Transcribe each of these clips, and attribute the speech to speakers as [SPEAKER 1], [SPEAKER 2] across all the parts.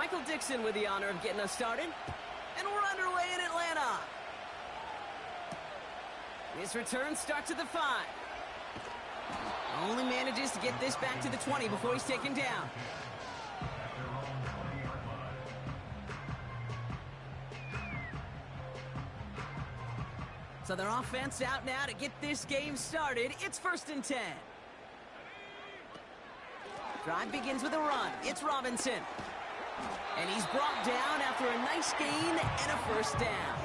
[SPEAKER 1] Michael Dixon with the honor of getting us started. And we're underway in Atlanta. This return starts at the 5. Only manages to get this back to the 20 before he's taken down. So their offense out now to get this game started. It's 1st and 10. Drive begins with a run. It's Robinson. And he's brought down after a nice gain and a 1st down.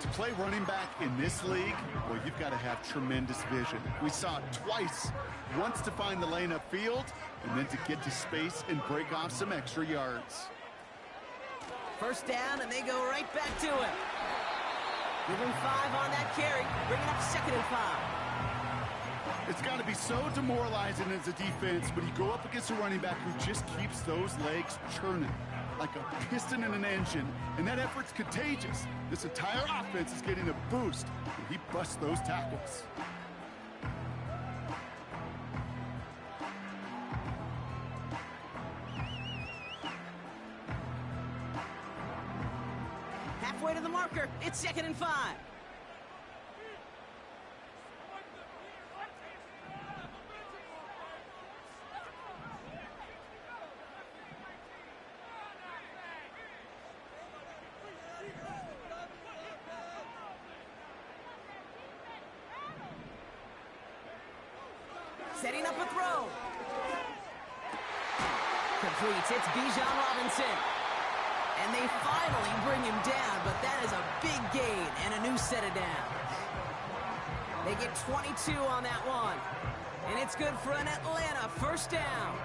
[SPEAKER 2] To play running back in this league, well, you've got to have tremendous vision. We saw it twice. Once to find the lane upfield, and then to get to space and break off some extra yards.
[SPEAKER 1] 1st down, and they go right back to it. Give him 5 on that carry, bringing up 2nd and 5.
[SPEAKER 2] It's got to be so demoralizing as a defense when you go up against a running back who just keeps those legs churning like a piston in an engine, and that effort's contagious. This entire offense is getting a boost when he busts those tackles.
[SPEAKER 1] Halfway to the marker, it's 2nd and 5. Setting up a throw. Completes. It's Bijan Robinson. And they finally bring him down, but that is a big gain and a new set of downs. They get 22 on that one. And it's good for an Atlanta 1st down.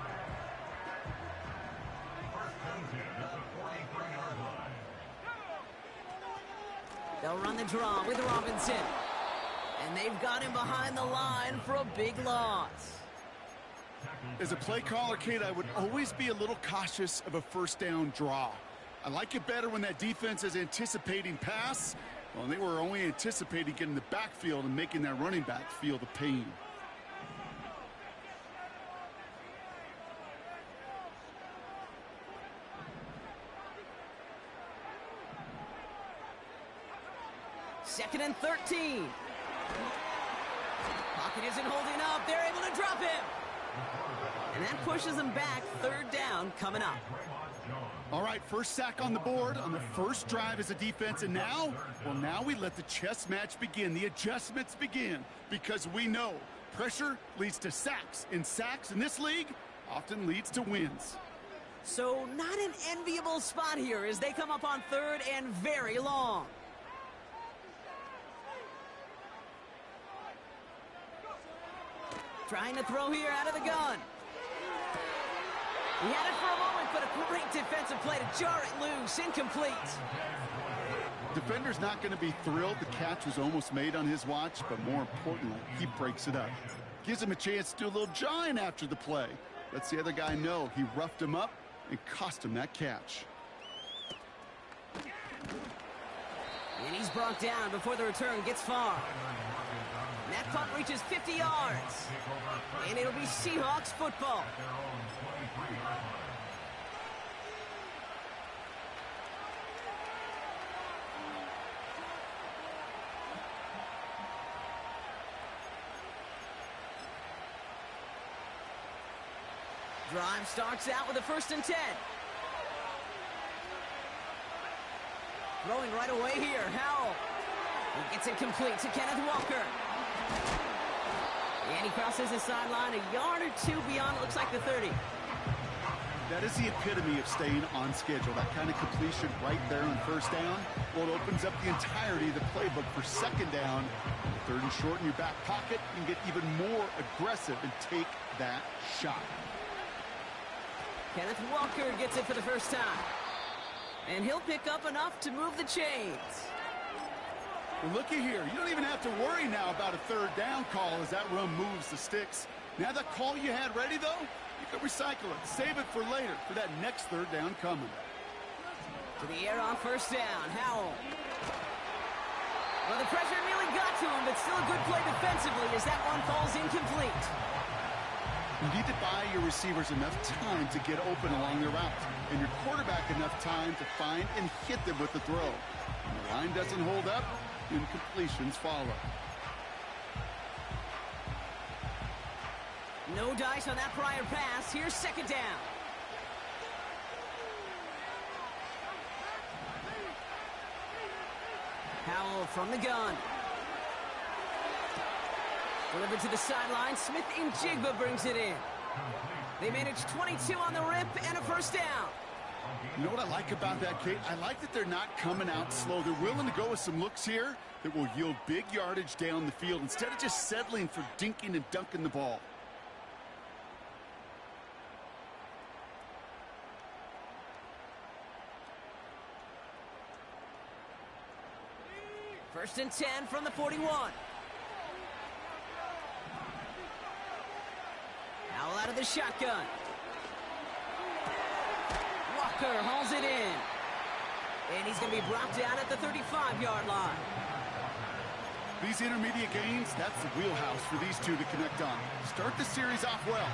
[SPEAKER 1] They'll run the draw with Robinson. And they've got him behind the line for a big loss.
[SPEAKER 2] As a play caller, Kate, I would always be a little cautious of a 1st down draw. I like it better when that defense is anticipating pass. Well, they were only anticipating getting the backfield and making that running back feel the pain.
[SPEAKER 1] Second and 13. Pocket isn't holding up. They're able to drop him. And that pushes them back. 3rd down coming up.
[SPEAKER 2] All right, 1st sack on the board on the 1st drive as a defense. And now, well, now we let the chess match begin. The adjustments begin because we know pressure leads to sacks. And sacks in this league often leads to wins.
[SPEAKER 1] So not an enviable spot here as they come up on 3rd and very long. Trying to throw here out of the gun. He had it for a moment, but a great defensive play to jar it loose. Incomplete.
[SPEAKER 2] Defender's not going to be thrilled the catch was almost made on his watch, but more importantly, he breaks it up. Gives him a chance to do a little jawing after the play. Lets the other guy know he roughed him up and cost him that catch.
[SPEAKER 1] And he's brought down before the return gets far. And that punt reaches 50 yards. And it'll be Seahawks football. Drive starts out with a 1st and 10. Throwing right away here, Howell. He gets it complete to Kenneth Walker. And he crosses the sideline a yard or 2 beyond, it looks like the 30.
[SPEAKER 2] That is the epitome of staying on schedule. That kind of completion right there on 1st down. Well, it opens up the entirety of the playbook for 2nd down. 3rd and short in your back pocket. You can get even more aggressive and take that shot.
[SPEAKER 1] Kenneth Walker gets it for the 1st time. And he'll pick up enough to move the chains.
[SPEAKER 2] Well, looky here. You don't even have to worry now about a 3rd down call as that run moves the sticks. Now that call you had ready, though, you can recycle it. Save it for later for that next 3rd down coming.
[SPEAKER 1] To the air on 1st down. Howell. Well, the pressure nearly got to him, but still a good play defensively as that one falls incomplete.
[SPEAKER 2] You need to buy your receivers enough time to get open along their routes, and your quarterback enough time to find and hit them with the throw. When the line doesn't hold up, incompletions follow.
[SPEAKER 1] No dice on that prior pass. Here's second down. Howell from the gun. Delivered to the sideline. Smith-Njigba brings it in. They manage 22 on the rip and a first down.
[SPEAKER 2] You know what I like about that, Kate? I like that they're not coming out slow. They're willing to go with some looks here that will yield big yardage down the field instead of just settling for dinking and dunking the ball.
[SPEAKER 1] First and 10 from the 41. Howell out of the shotgun. Walker hauls it in. And he's going to be brought down at the 35-yard line.
[SPEAKER 2] These intermediate gains, that's the wheelhouse for these two to connect on. Start the series off well.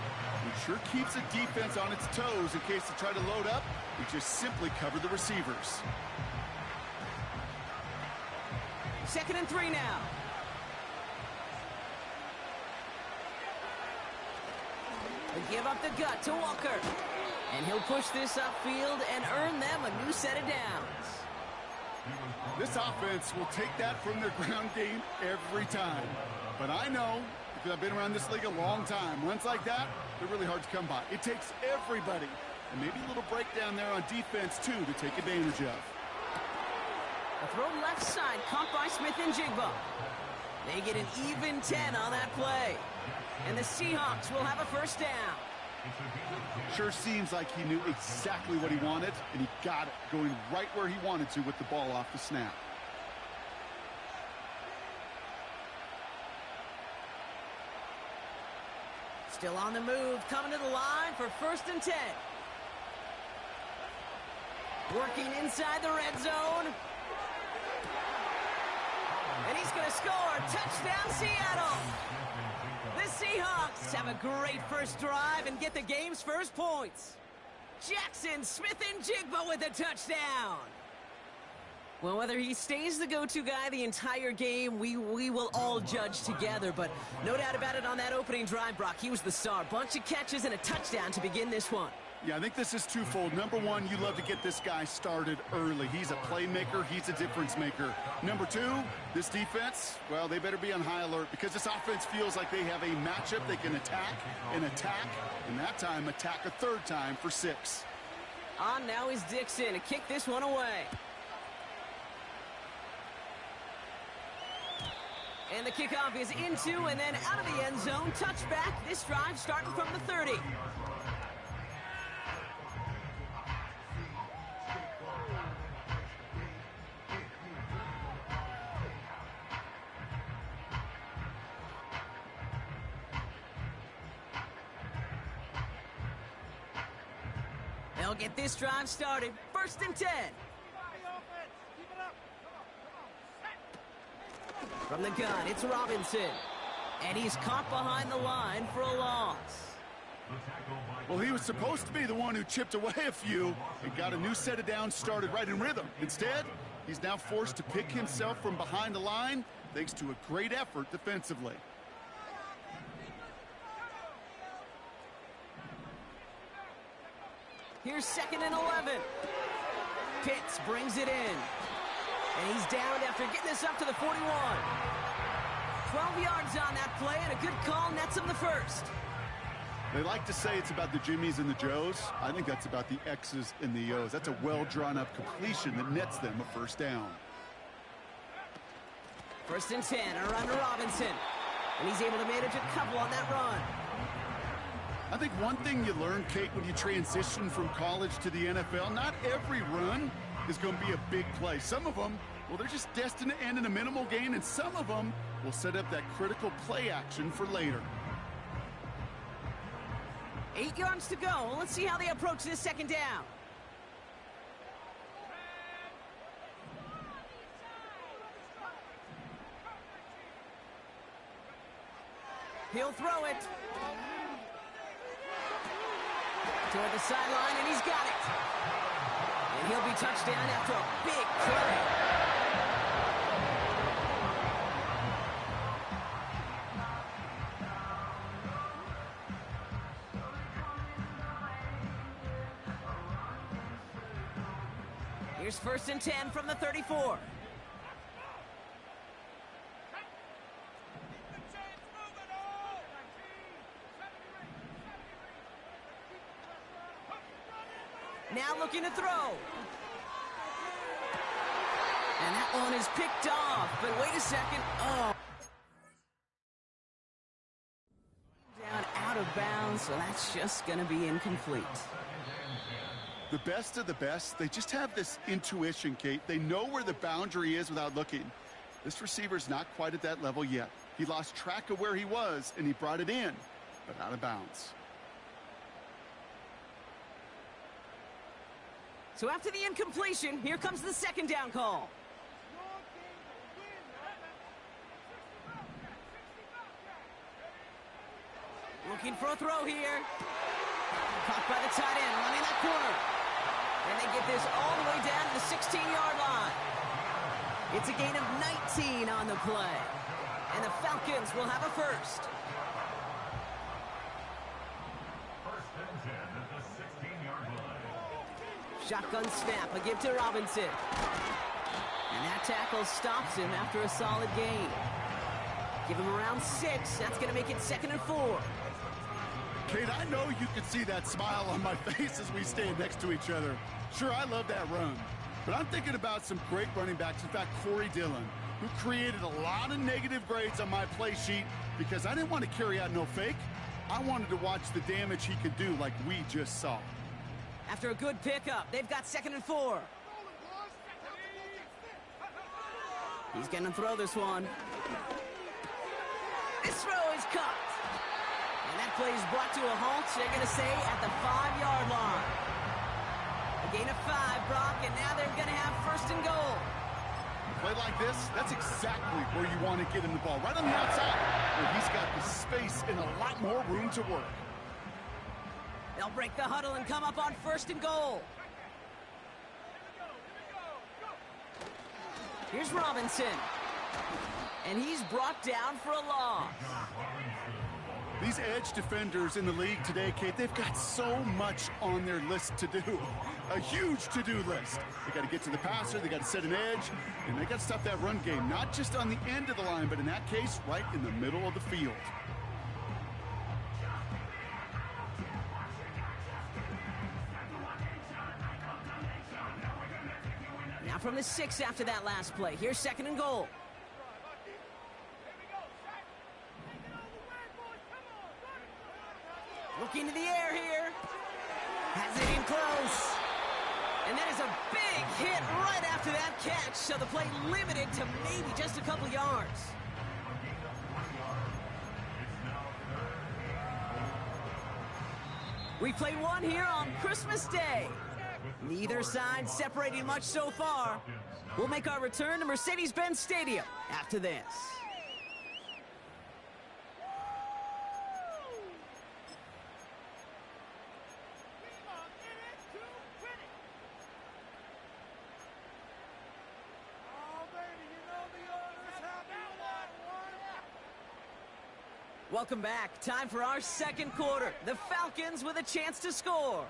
[SPEAKER 2] It sure keeps the defense on its toes in case they try to load up. We just simply cover the receivers.
[SPEAKER 1] Second and 3 now. They give up the gut to Walker. And he'll push this upfield and earn them a new set of downs.
[SPEAKER 2] This offense will take that from their ground game every time. But I know, because I've been around this league a long time, runs like that, they're really hard to come by. It takes everybody. And maybe a little breakdown there on defense, too, to take advantage of.
[SPEAKER 1] A throw left side, caught by Smith-Njigba. They get an even 10 on that play. And the Seahawks will have a first down.
[SPEAKER 2] Sure seems like he knew exactly what he wanted, and he got it, going right where he wanted to with the ball off the snap.
[SPEAKER 1] Still on the move, coming to the line for first and 10. Working inside the red zone. And he's going to score. Touchdown, Seattle. The Seahawks have a great first drive and get the game's first points. Jackson Smith-Njigba with a touchdown. Well, whether he stays the go-to guy the entire game, we will all judge together. But no doubt about it, on that opening drive, Brock, he was the star. Bunch of catches and a touchdown to begin this one.
[SPEAKER 2] Yeah, I think this is twofold. Number one, you love to get this guy started early. He's a playmaker. He's a difference maker. Number two, this defense, well, they better be on high alert because this offense feels like they have a matchup they can attack, and that time attack a third time for 6.
[SPEAKER 1] On now is Dixon to kick this one away. And the kickoff is into and then out of the end zone. Touchback. This drive starting from the 30. They'll get this drive started. First and 10. From the gun, it's Robinson. And he's caught behind the line for a loss.
[SPEAKER 2] Well, he was supposed to be the one who chipped away a few and got a new set of downs started right in rhythm. Instead, he's now forced to pick himself from behind the line thanks to a great effort defensively.
[SPEAKER 1] Here's second and 11. Pitts brings it in. And he's downed after getting this up to the 41. 12 yards on that play, and a good call nets him the first.
[SPEAKER 2] They like to say it's about the Jimmies and the Joes. I think that's about the X's and the O's. That's a well-drawn-up completion that nets them a first down.
[SPEAKER 1] First and 10, around to Robinson. And he's able to manage a couple on that run.
[SPEAKER 2] I think one thing you learn, Kate, when you transition from college to the NFL, not every run is going to be a big play. Some of them, well, they're just destined to end in a minimal gain, and some of them will set up that critical play action for later.
[SPEAKER 1] 8 yards to go. Let's see how they approach this second down. He'll throw it. Toward the sideline, and he's got it. And he'll be touchdown after a big play. Here's 1st and 10 from the 34. Now looking to throw. And that one is picked off. But wait a second. Oh. Down out of bounds, so that's just going to be incomplete.
[SPEAKER 2] The best of the best, they just have this intuition, Kate. They know where the boundary is without looking. This receiver's not quite at that level yet. He lost track of where he was, and he brought it in, but out of bounds.
[SPEAKER 1] So after the incompletion, here comes the 2nd down call. Looking for a throw here. Caught by the tight end, running that corner. And they get this all the way down to the 16-yard line. It's a gain of 19 on the play. And the Falcons will have a first.
[SPEAKER 3] First and 10 at the 16-yard line.
[SPEAKER 1] Shotgun snap, a give to Robinson. And that tackle stops him after a solid gain. Give him around 6. That's going to make it 2nd and 4.
[SPEAKER 2] Kate, I know you can see that smile on my face as we stand next to each other. Sure, I love that run. But I'm thinking about some great running backs. In fact, Corey Dillon, who created a lot of negative grades on my play sheet because I didn't want to carry out no fake. I wanted to watch the damage he could do like we just saw.
[SPEAKER 1] After a good pickup, they've got 2nd and 4. He's going to throw this one. This throw is caught. And that play is brought to a halt, they're going to say, at the 5-yard line. A gain of 5, Brock, and now they're going to have 1st and goal.
[SPEAKER 2] A play like this, that's exactly where you want to get him the ball, right on the outside, where he's got the space and a lot more room to work.
[SPEAKER 1] They'll break the huddle and come up on 1st and goal. Here's Robinson. And he's brought down for a loss.
[SPEAKER 2] These edge defenders in the league today, Kate, they've got so much on their list to do. A huge to-do list. They got to get to the passer, they got to set an edge, and they got to stop that run game, not just on the end of the line, but in that case, right in the middle of the field.
[SPEAKER 1] Now from the 6 after that last play. Here's 2nd and goal. Looking to the air here. Has it in close. And that is a big hit right after that catch. So the play limited to maybe just a couple yards. We play one here on Christmas Day. Neither side separating much so far. We'll make our return to Mercedes-Benz Stadium after this. Welcome back. Time for our 2nd quarter. The Falcons with a chance to score.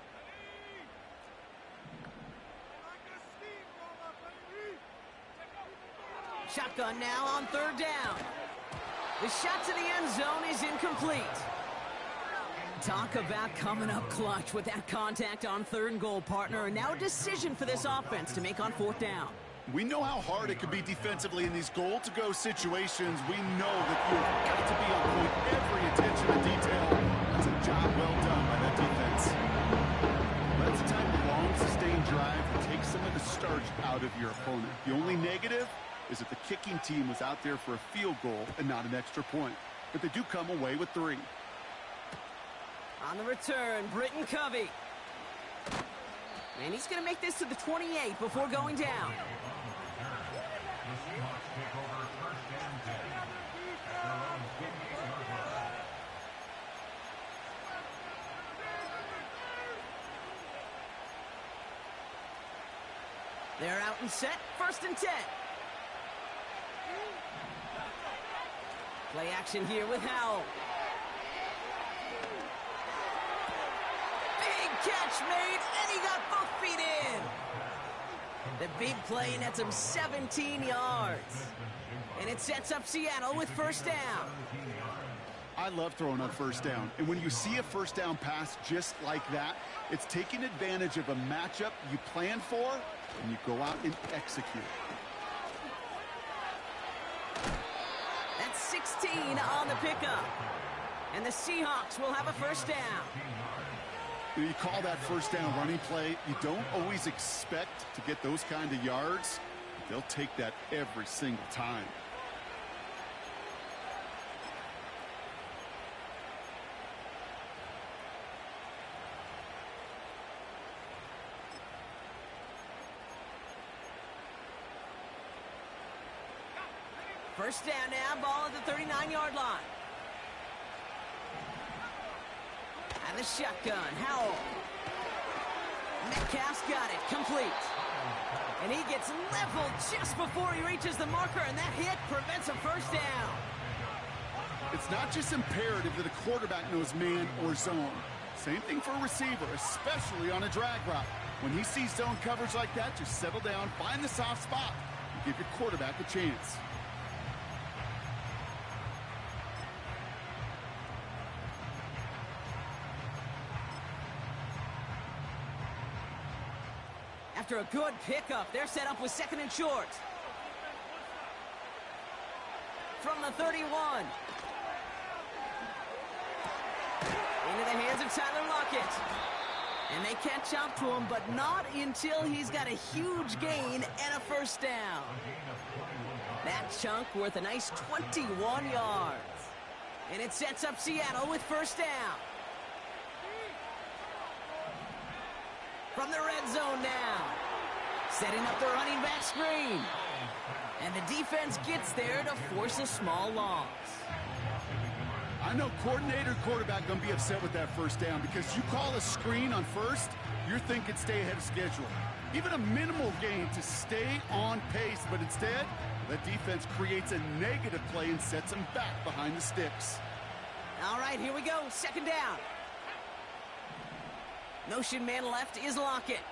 [SPEAKER 1] Shotgun now on 3rd down. The shot to the end zone is incomplete. Talk about coming up clutch with that contact on 3rd and goal, partner. And now a decision for this offense to make on 4th down.
[SPEAKER 2] We know how hard it can be defensively in these goal-to-go situations. We know that you've got to be on point. Every attention to detail. That's a job well done by that defense. That's the type of long, sustained drive that takes some of the starch out of your opponent. The only negative is that the kicking team was out there for a field goal and not an extra point. But they do come away with 3.
[SPEAKER 1] On the return, Britton Covey. And he's going to make this to the 28 before going down. They're out and set, 1st and 10. Play action here with Howell. Big catch made, and he got both feet in. The big play nets him 17 yards. And it sets up Seattle with 1st down.
[SPEAKER 2] I love throwing on 1st down. And when you see a 1st down pass just like that, it's taking advantage of a matchup you plan for, and you go out and execute.
[SPEAKER 1] That's 16 on the pickup. And the Seahawks will have a 1st down.
[SPEAKER 2] You call that 1st down running play. You don't always expect to get those kind of yards. They'll take that every single time.
[SPEAKER 1] First down now, ball at the 39-yard line. And the shotgun, Howell. Metcalf's got it, complete. And he gets leveled just before he reaches the marker, and that hit prevents a 1st down.
[SPEAKER 2] It's not just imperative that a quarterback knows man or zone. Same thing for a receiver, especially on a drag route. When he sees zone coverage like that, just settle down, find the soft spot, and give your quarterback a chance.
[SPEAKER 1] After a good pickup, they're set up with 2nd and short. From the 31. Into the hands of Tyler Lockett. And they catch up to him, but not until he's got a huge gain and a 1st down. That chunk worth a nice 21 yards. And it sets up Seattle with 1st down. From the red zone now. Setting up the running back screen. And the defense gets there to force a small loss.
[SPEAKER 2] I know coordinator quarterback going to be upset with that 1st down because you call a screen on 1st, you're thinking stay ahead of schedule. Even a minimal gain to stay on pace, but instead, that defense creates a negative play and sets them back behind the sticks.
[SPEAKER 1] All right, here we go, 2nd down. Notion man left is Lockett.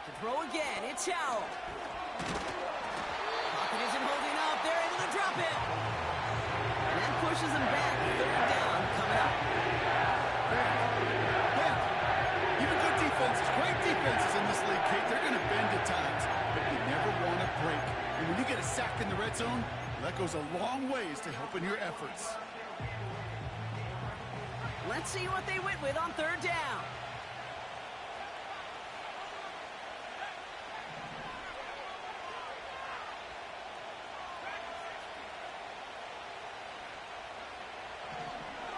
[SPEAKER 1] To throw again, it's Howell. Lockett isn't holding up. They're able to drop it. And that pushes them back. 3rd down coming up.
[SPEAKER 2] Even good defenses, great defenses in this league, Kate, they're going to bend at times, but you never want to break. And when you get a sack in the red zone, that goes a long ways to helping your efforts.
[SPEAKER 1] Let's see what they went with on 3rd down.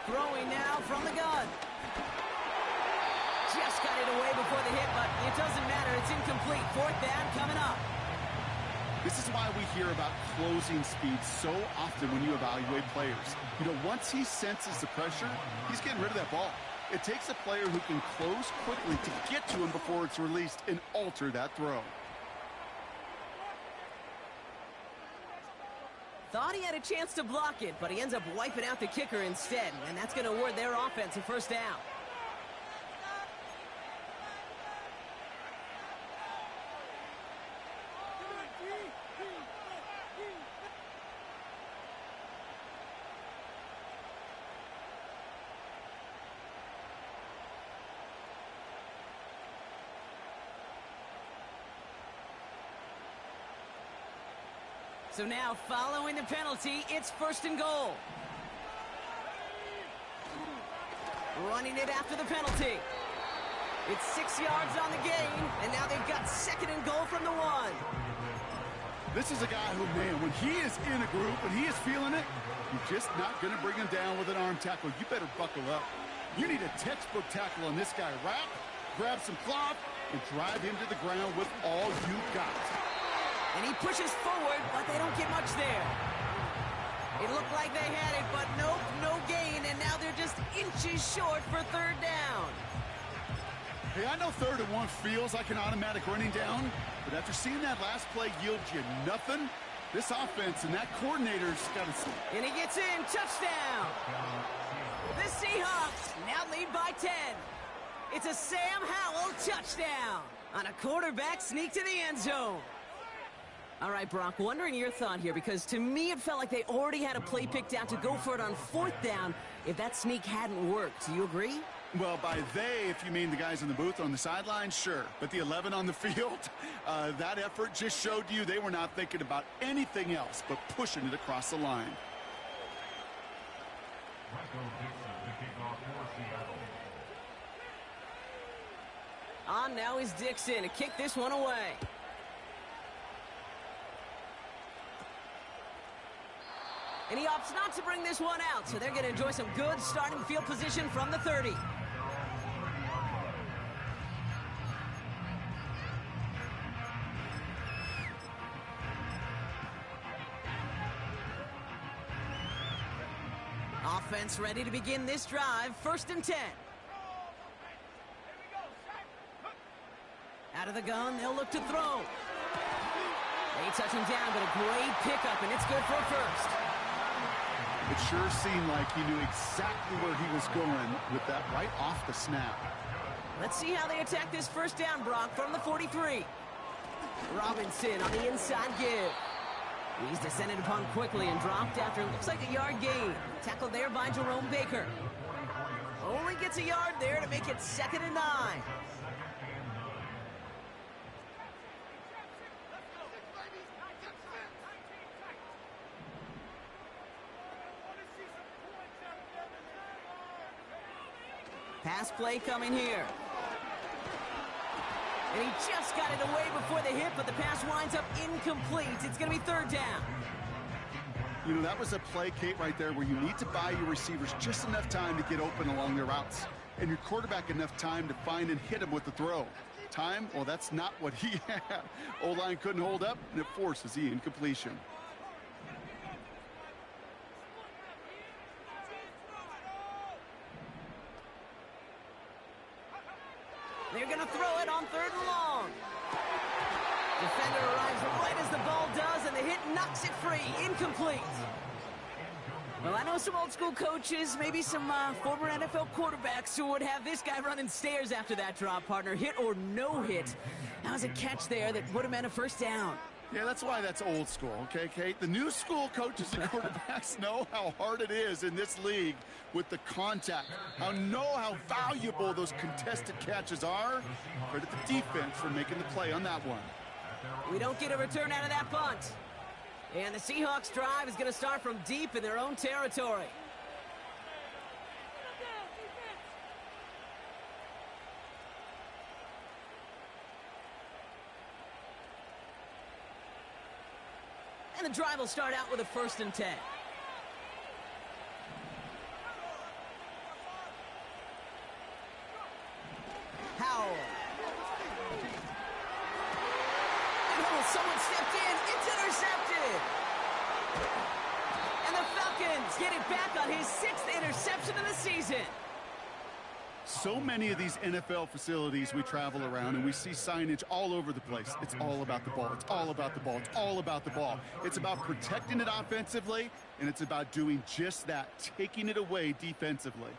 [SPEAKER 1] Throwing now from the gun. Just got it away before the hit, but it doesn't matter. It's incomplete. 4th down coming up.
[SPEAKER 2] This is why we hear about closing speed so often when you evaluate players. You know, once he senses the pressure, he's getting rid of that ball. It takes a player who can close quickly to get to him before it's released and alter that throw.
[SPEAKER 1] Thought he had a chance to block it, but he ends up wiping out the kicker instead, and that's going to award their offense a 1st down. So now, following the penalty, it's 1st and goal. Running it after the penalty. It's 6 yards on the gain, and now they've got 2nd and goal from the 1.
[SPEAKER 2] This is a guy who, man, when he is in a group, when he is feeling it, you're just not going to bring him down with an arm tackle. You better buckle up. You need a textbook tackle on this guy. Wrap, grab some cloth, and drive him to the ground with all you got.
[SPEAKER 1] And he pushes forward, but they don't get much there. It looked like they had it, but nope, no gain, and now they're just inches short for 3rd down.
[SPEAKER 2] Hey, I know 3rd and 1 feels like an automatic running down, but after seeing that last play yield you nothing, this offense and that coordinator's got to...
[SPEAKER 1] And he gets in. Touchdown. The Seahawks now lead by 10. It's a Sam Howell touchdown on a quarterback sneak to the end zone. All right, Brock, wondering your thought here, because to me it felt like they already had a play picked out to go for it on 4th down if that sneak hadn't worked. Do you agree?
[SPEAKER 2] Well, by they, if you mean the guys in the booth on the sideline, sure. But the 11 on the field, that effort just showed you they were not thinking about anything else but pushing it across the line.
[SPEAKER 1] On now is Dixon to kick this one away. And he opts not to bring this one out, so they're going to enjoy some good starting field position from the 30. Offense ready to begin this drive. 1st and 10. Out of the gun, they'll look to throw. They touch him down, but a great pickup, and it's good for a first.
[SPEAKER 2] It sure seemed like he knew exactly where he was going with that right off the snap.
[SPEAKER 1] Let's see how they attack this 1st down, Brock, from the 43. Robinson on the inside give. He's descended upon quickly and dropped after it looks like a yard gain. Tackled there by Jerome Baker. Only gets a yard there to make it 2nd and 9. Pass play coming here. And he just got it away before the hit, but the pass winds up incomplete. It's going to be 3rd down.
[SPEAKER 2] You know, that was a play, Kate, right there where you need to buy your receivers just enough time to get open along their routes. And your quarterback enough time to find and hit him with the throw. Time? Well, that's not what he had. O-line couldn't hold up, and it forces the incompletion.
[SPEAKER 1] They're going to throw it on 3rd and long. Defender arrives right as the ball does, and the hit knocks it free. Incomplete. Well, I know some old school coaches, maybe some former NFL quarterbacks who would have this guy running stairs after that drop, partner. Hit or no hit. That was a catch there that would have meant a 1st down.
[SPEAKER 2] Yeah, that's why that's old school, okay, Kate? The new school coaches and quarterbacks know how hard it is in this league with the contact. Know how valuable those contested catches are. Credit the defense for making the play on that one.
[SPEAKER 1] We don't get a return out of that punt. And the Seahawks drive is going to start from deep in their own territory. And the drive will start out with a 1st and 10. Howell. And someone stepped in. It's intercepted. And the Falcons get it back on his 6th interception of the season.
[SPEAKER 2] So many of these NFL facilities we travel around and we see signage all over the place. It's all about the ball. It's all about the ball. It's all about the ball. It's about protecting it offensively, and it's about doing just that, taking it away defensively.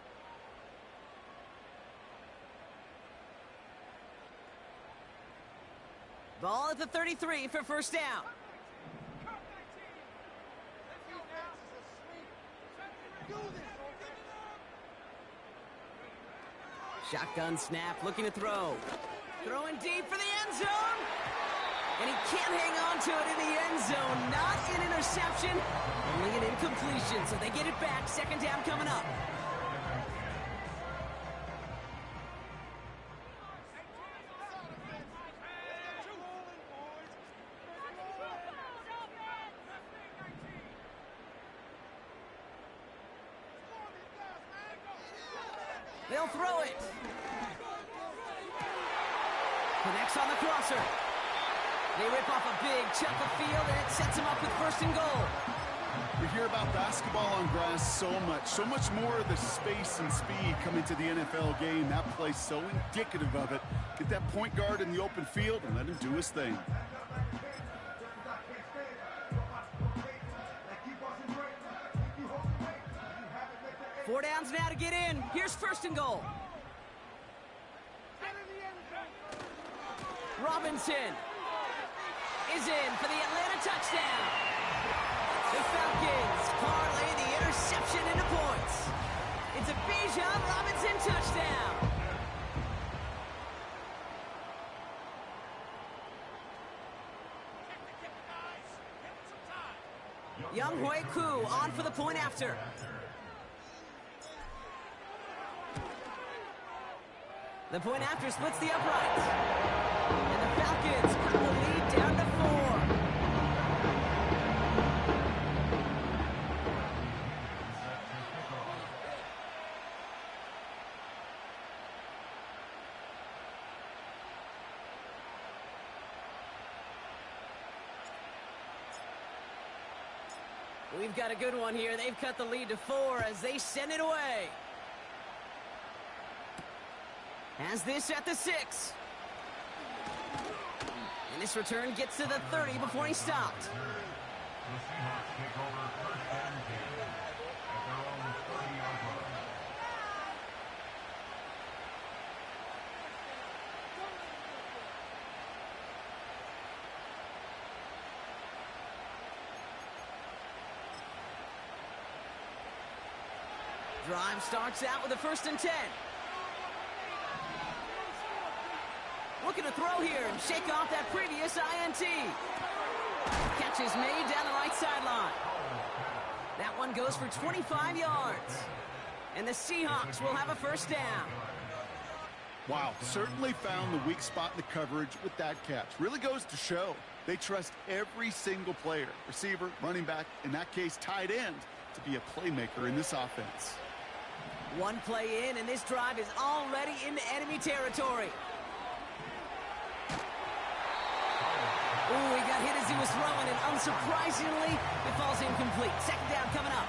[SPEAKER 1] Ball at the 33 for 1st down. Shotgun snap, looking to throw. Throwing deep for the end zone. And he can't hang on to it in the end zone. Not an interception, only an incompletion. So they get it back. 2nd down coming up. They'll throw it. Connects on the crosser. They rip off a big chunk of field, and it sets them up with 1st and goal.
[SPEAKER 2] We hear about basketball on grass so much more of the space and speed come into the NFL game. That play's so indicative of it. Get that point guard in the open field and let him do his thing.
[SPEAKER 1] Four downs now to get in. Here's first and goal. Robinson is in for the Atlanta touchdown. The Falcons parlay the interception into points. It's a Bijan Robinson touchdown. Young Hui Koo on for the point after. The point after splits the uprights. And the Falcons cut the lead down to 4. We've got a good one here. They've cut the lead to 4 as they send it away. Has this at the 6. And this return gets to the 30 before he stopped.
[SPEAKER 3] The Seahawks take over first and 10 at their own 30-yard line.
[SPEAKER 1] Drive starts out with a first and 10. Looking to throw here and shake off that previous INT. Catch is made down the right sideline. That one goes for 25 yards. And the Seahawks will have a first down.
[SPEAKER 2] Wow, certainly found the weak spot in the coverage with that catch. Really goes to show they trust every single player, receiver, running back, in that case tight end, to be a playmaker in this offense.
[SPEAKER 1] One play in, and this drive is already into enemy territory. Ooh, he got hit as he was throwing, and unsurprisingly, it falls incomplete. Second down coming up.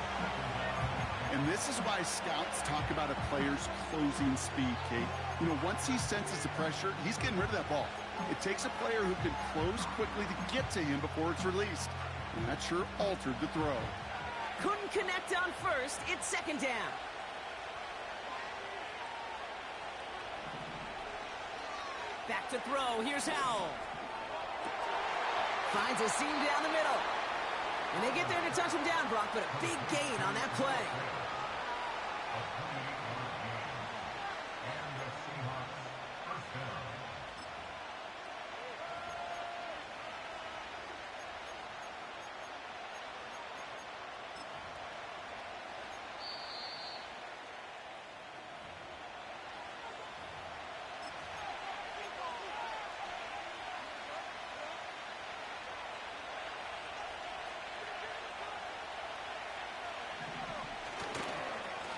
[SPEAKER 2] And this is why scouts talk about a player's closing speed, Kate. You know, once he senses the pressure, he's getting rid of that ball. It takes a player who can close quickly to get to him before it's released. And that sure altered the throw.
[SPEAKER 1] Couldn't connect on first. It's second down. Back to throw. Here's Howell. Finds a seam down the middle. And they get there to touch him down, Brock, but a big gain on that play.
[SPEAKER 3] And the Seahawks first down.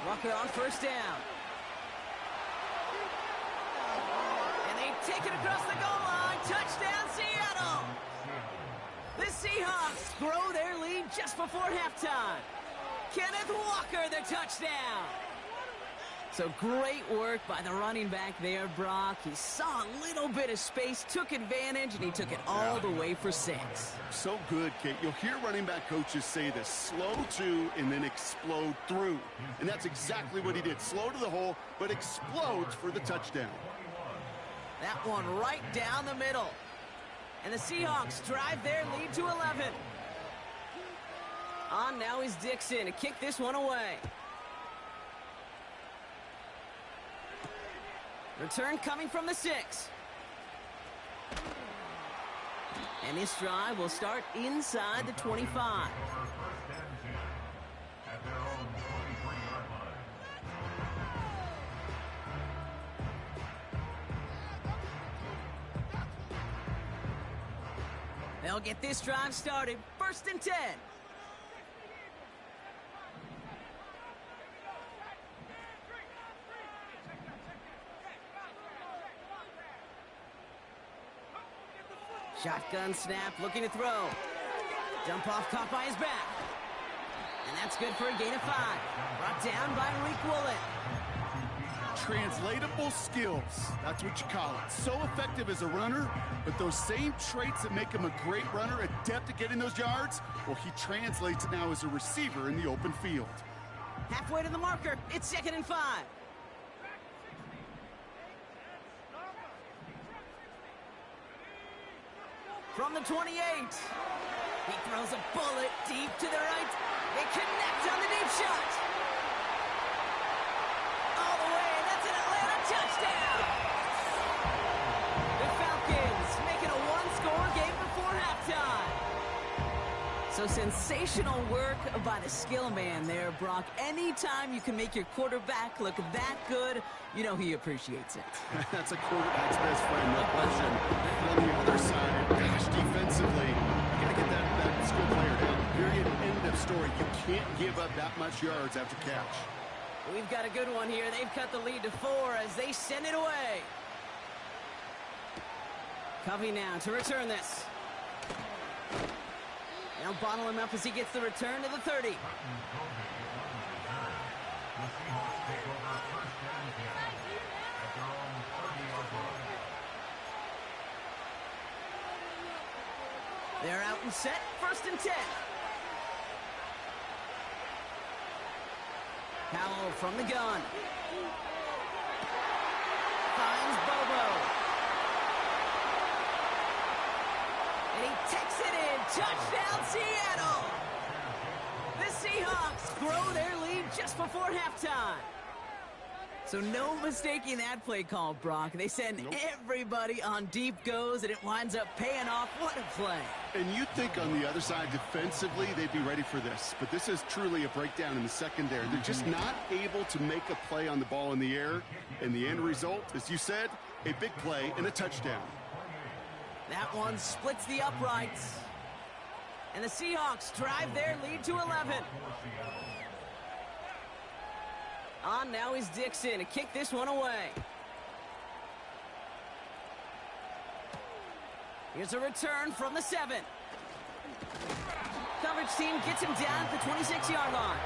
[SPEAKER 1] Walker on first down. And they take it across the goal line. Touchdown, Seattle! The Seahawks grow their lead just before halftime. Kenneth Walker, the touchdown. So great work by the running back there, Brock. He saw a little bit of space, took advantage, and he took it all the way for 6.
[SPEAKER 2] So good, Kate. You'll hear running back coaches say this: slow to and then explode through. And that's exactly what he did. Slow to the hole, but explodes for the touchdown.
[SPEAKER 1] That one right down the middle. And the Seahawks drive their lead to 11. On now is Dixon to kick this one away. Return coming from the 6. And this drive will start inside the 25.
[SPEAKER 3] First and 10 at their own 23-yard line.
[SPEAKER 1] They'll get this drive started. First and 10. Shotgun snap, looking to throw. Dump off caught by his back. And that's good for a gain of 5. Brought down by Reek Woolen.
[SPEAKER 2] Untranslatable skills. That's what you call it. So effective as a runner, but those same traits that make him a great runner, adept at getting those yards, well, he translates it now as a receiver in the open field.
[SPEAKER 1] Halfway to the marker. It's 2nd and 5. From the 28. He throws a bullet deep to the right. They connect on the deep shot. All the way. That's an Atlanta touchdown. The Falcons making a one-score game before halftime. So sensational work by the skill man there, Brock. Anytime you can make your quarterback look that good, you know he appreciates it.
[SPEAKER 2] That's a quarterback's best friend, no question. But on the other side, gosh, defensively, you got to get that skill player down. Period, end of story. You can't give up that much yards after catch.
[SPEAKER 1] We've got a good one here. They've cut the lead to 4 as they send it away. Covey now to return this. They'll bottle him up as he gets the return to the 30. They're out and set. 1st and 10. Powell from the gun. Finds Bobo. And he takes it in. Touchdown, Seattle! The Seahawks grow their lead just before halftime. So no mistaking that play call, Brock. They send everybody on deep goes, and it winds up paying off. What a play.
[SPEAKER 2] And you'd think on the other side defensively they'd be ready for this. But this is truly a breakdown in the secondary. They're just not able to make a play on the ball in the air. And the end result, as you said, a big play and a touchdown.
[SPEAKER 1] That one splits the uprights. And the Seahawks drive their lead to 11. On now is Dixon to kick this one away. Here's a return from the 7. Coverage team gets him down at the 26-yard line.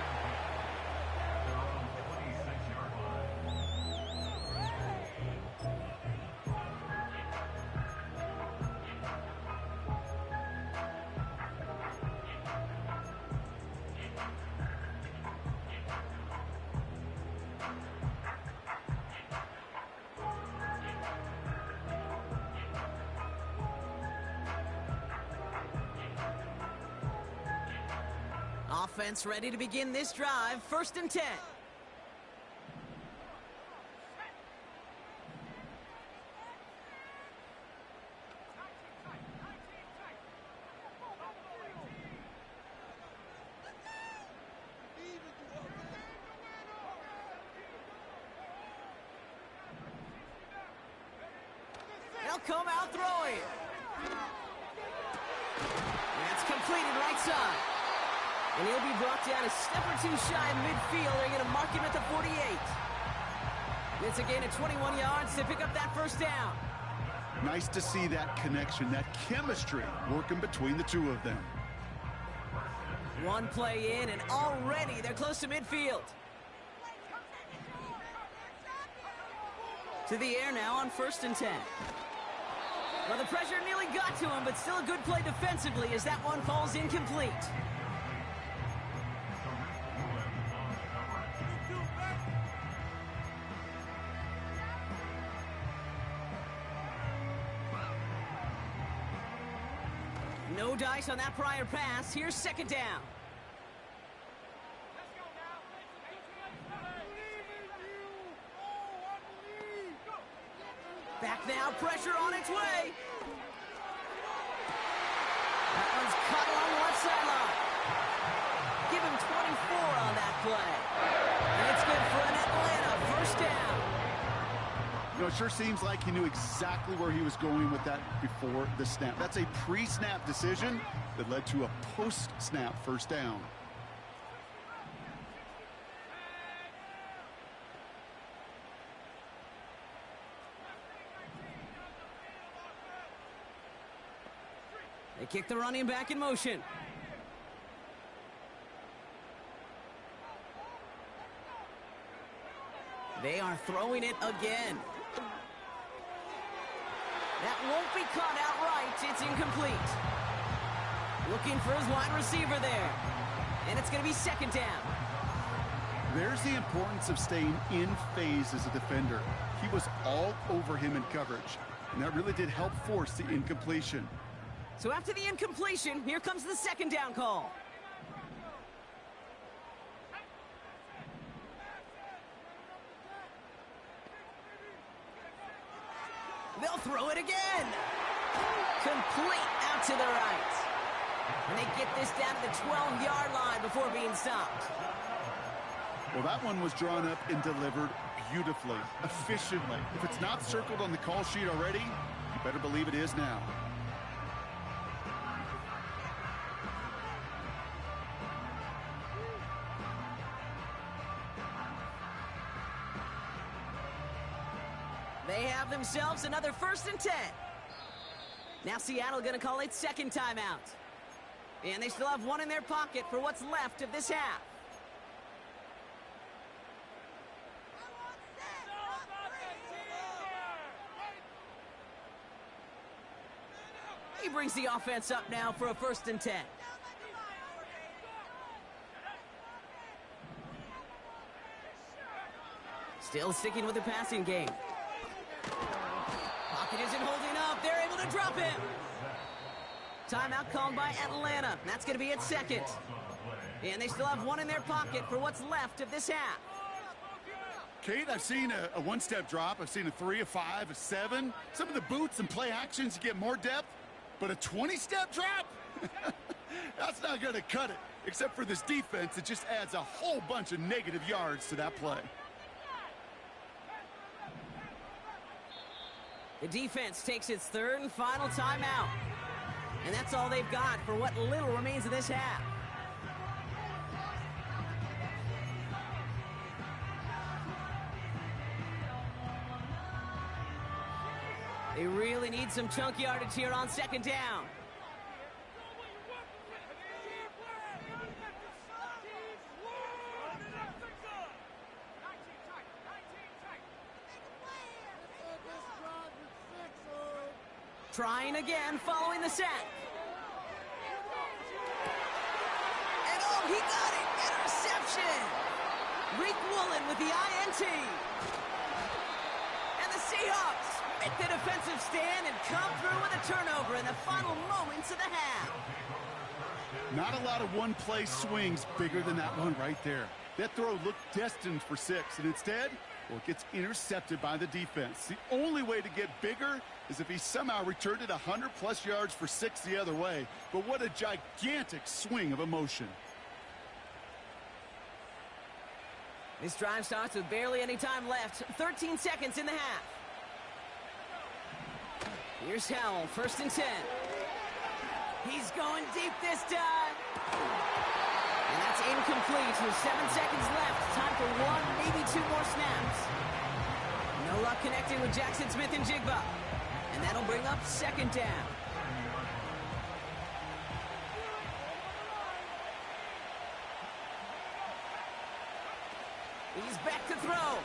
[SPEAKER 1] Offense ready to begin this drive. 1st and 10. They'll come out throwing. That's completed right side. And he'll be brought down a step or two shy of midfield. They're going to mark him at the 48. It's a gain of 21 yards to pick up that 1st down.
[SPEAKER 2] Nice to see that connection, that chemistry working between the two of them.
[SPEAKER 1] One play in, and already they're close to midfield. To the air now on 1st and 10. Well, the pressure nearly got to him, but still a good play defensively as that one falls incomplete. No dice on that prior pass. Here's 2nd down. Back now, pressure on its way. That one's cut along the left sideline. Give him 24 on that play. And it's good for an Atlanta 1st down.
[SPEAKER 2] You know, it sure seems like he knew exactly where he was going with that before the snap. That's a pre-snap decision that led to a post-snap 1st down.
[SPEAKER 1] They kick the running back in motion. They are throwing it again. That won't be caught outright. It's incomplete. Looking for his wide receiver there. And it's going to be second down.
[SPEAKER 2] There's the importance of staying in phase as a defender. He was all over him in coverage, and that really did help force the incompletion.
[SPEAKER 1] So after the incompletion, here comes the second down call. They'll throw it again. Complete out to the right. And they get this down to the 12-yard line before being stopped.
[SPEAKER 2] Well, that one was drawn up and delivered beautifully, efficiently. If it's not circled on the call sheet already, you better believe it is now.
[SPEAKER 1] They have themselves another 1st and 10. Now Seattle going to call it second timeout. And they still have one in their pocket for what's left of this half. He brings the offense up now for a 1st and 10. Still sticking with the passing game. Pocket isn't holding up. They're able to drop him. Timeout called by Atlanta. That's going to be at second. And they still have one in their pocket for what's left of this half.
[SPEAKER 2] Kate, I've seen a one-step drop. I've seen a 3, a 5, a 7. Some of the boots and play actions get more depth. But a 20-step drop? That's not going to cut it. Except for this defense, it just adds a whole bunch of negative yards to that play.
[SPEAKER 1] The defense takes its 3rd and final timeout. And that's all they've got for what little remains of this half. They really need some chunk yardage here on second down. Trying again following the sack. And oh, he got it! Interception! Reek Woolen with the INT. And the Seahawks make the defensive stand and come through with a turnover in the final moments of the half.
[SPEAKER 2] Not a lot of one-play swings bigger than that one right there. That throw looked destined for 6, and instead, well, it gets intercepted by the defense. The only way to get bigger is if he somehow returned it 100-plus yards for 6 the other way. But what a gigantic swing of emotion.
[SPEAKER 1] This drive starts with barely any time left. 13 seconds in the half. Here's Howell, 1st and 10. He's going deep this time. And that's incomplete with 7 seconds left. Time for 1, maybe 2 more snaps. No luck connecting with Jackson Smith and Jigba. And that'll bring up second down. He's back to throw.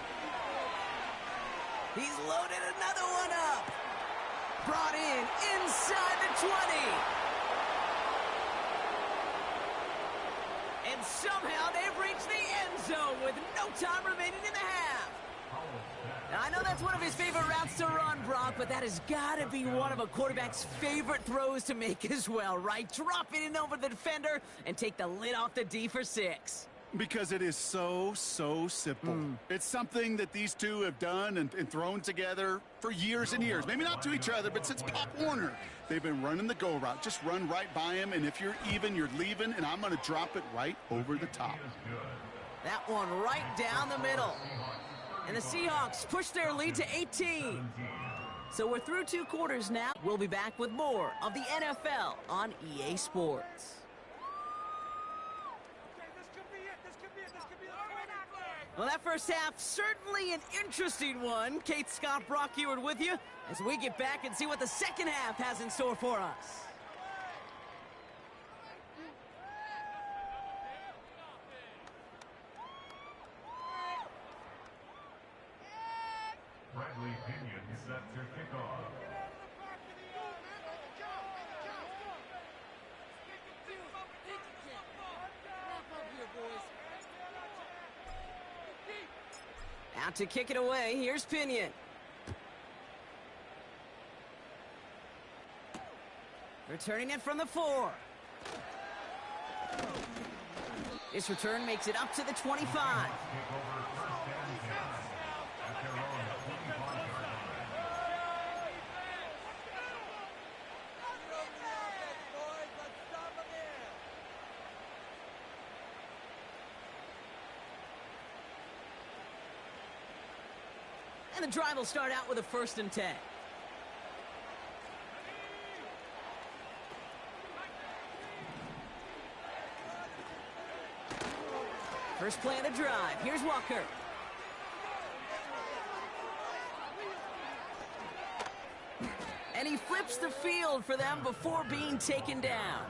[SPEAKER 1] He's loaded another one up. Brought in inside the 20. And somehow they've reached the end zone with no time remaining in the half. Now, I know that's one of his favorite routes to run, Brock, but that has got to be one of a quarterback's favorite throws to make as well, right? Drop it in over the defender and take the lid off the D for 6.
[SPEAKER 2] Because it is so simple. It's something that these two have done and thrown together for years and years. Maybe not to each other, but since Pop Warner. They've been running the go route. Just run right by him, and if you're even, you're leaving, and I'm going to drop it right over the top.
[SPEAKER 1] That one right down the middle. And the Seahawks push their lead to 18. So we're through 2 quarters now. We'll be back with more of the NFL on EA Sports. Well, that first half, certainly an interesting one. Kate, Scott, Brock Ewart with you as we get back and see what the second half has in store for us.
[SPEAKER 3] set to kick off.
[SPEAKER 1] Out to kick it away, here's Pinion. Returning it from the 4. This return makes it up to the 25. And the drive will start out with a 1st and 10. First play of the drive. Here's Walker. And he flips the field for them before being taken down.